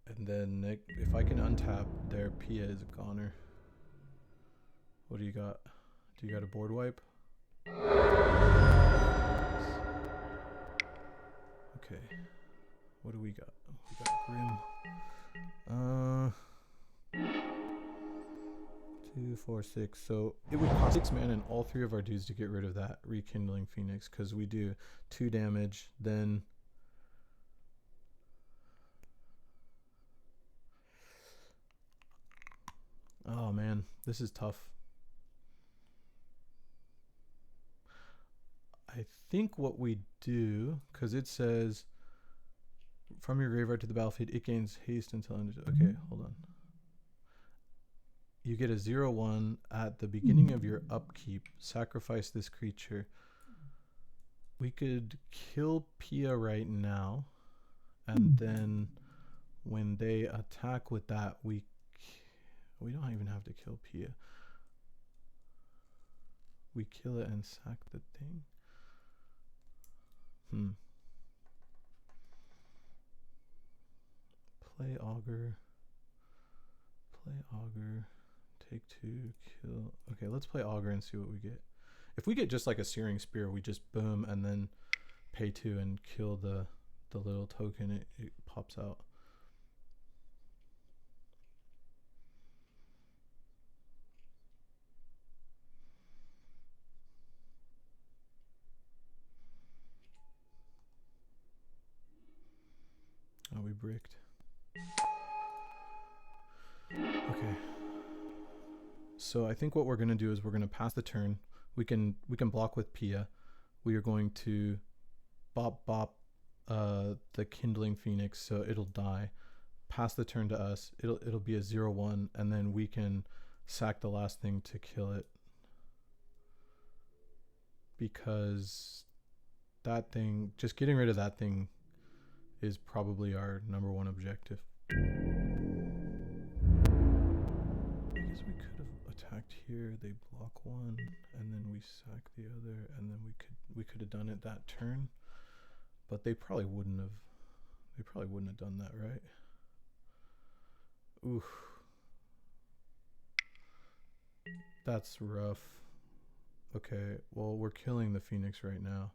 And then if I can untap, their Pia is a goner. What do you got? Do you got a board wipe? Okay. What do we got? We got Grim. 2, 4, 6. So it would cost 6 mana and all 3 of our dudes to get rid of that Rekindling Phoenix, because we do 2 damage, then... Oh man, this is tough. I think what we do, because it says from your graveyard to the battlefield, it gains haste until end. Okay, hold on. You get a 0/1 at the beginning of your upkeep. Sacrifice this creature. We could kill Pia right now, and then when they attack with that, We don't even have to kill Pia. We kill it and sack the thing. Play Augur. Play Augur. Take 2, kill. Okay, let's play Augur and see what we get. If we get just like a Searing Spear, we just boom and then pay 2 and kill the little token. It pops out. Oh, we bricked. Okay. So I think what we're gonna do is we're gonna pass the turn. We can block with Pia. We are going to bop the Kindling Phoenix, so it'll die. Pass the turn to us. It'll be a 0/1, and then we can sack the last thing to kill it. Because that thing, just getting rid of that thing is probably our #1 objective. I guess we could have attacked here, they block 1, and then we sack the other, and then we could have done it that turn. But they probably wouldn't have done that, right? Oof. That's rough. Okay, well, we're killing the Phoenix right now.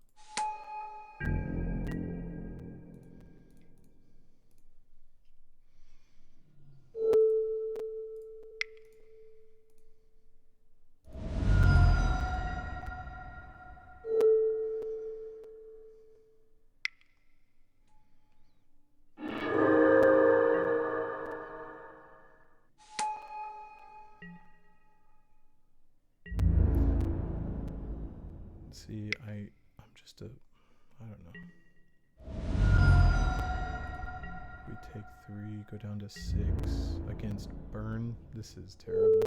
See, I'm just I don't know. We take 3, go down to 6 against Burn. This is terrible.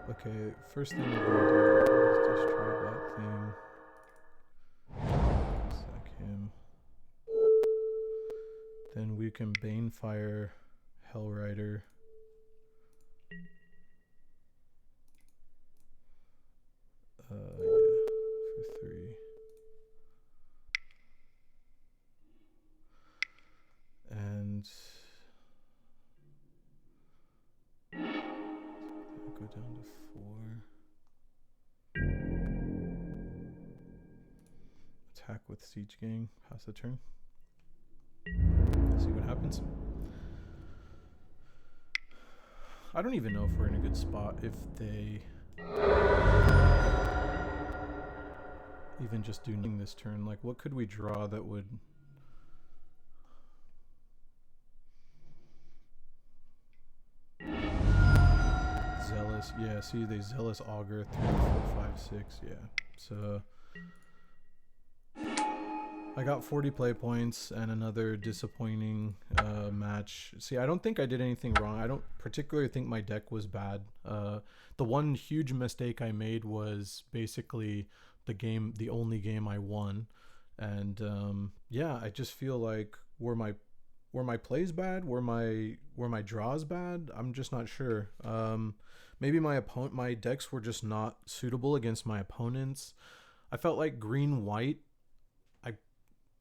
Okay, first thing we're gonna do is destroy that thing. Sack him. Then we can Banefire Hellrider. Yeah, for 3. And go down to 4. Attack with Siege Gang, pass the turn. See what happens. I don't even know if we're in a good spot if they even just doing this turn. Like, what could we draw that would... Zealous, yeah, see, they Zealous Augur 3, 4, 5, 6, yeah. So I got 40 play points and another disappointing match. See, I don't think I did anything wrong. I don't particularly think my deck was bad. The one huge mistake I made was basically the only game I won. And yeah, I just feel like were my plays bad? Were my draws bad? I'm just not sure. Maybe my decks were just not suitable against my opponents. I felt like green-white,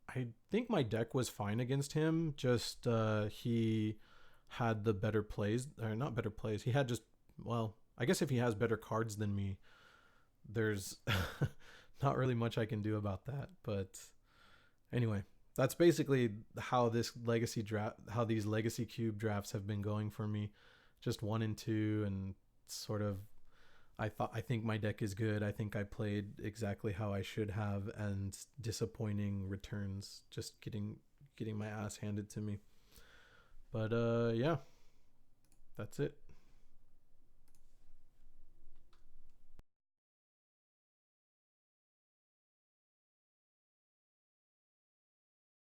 I think my deck was fine against him. Just he had the better plays, or not better plays. He had just, well, I guess if he has better cards than me, there's not really much I can do about that. But anyway, that's basically how these Legacy Cube drafts have been going for me. Just 1 and 2, and sort of I think my deck is good. I think I played exactly how I should have, and disappointing returns, just getting my ass handed to me. But yeah, that's it.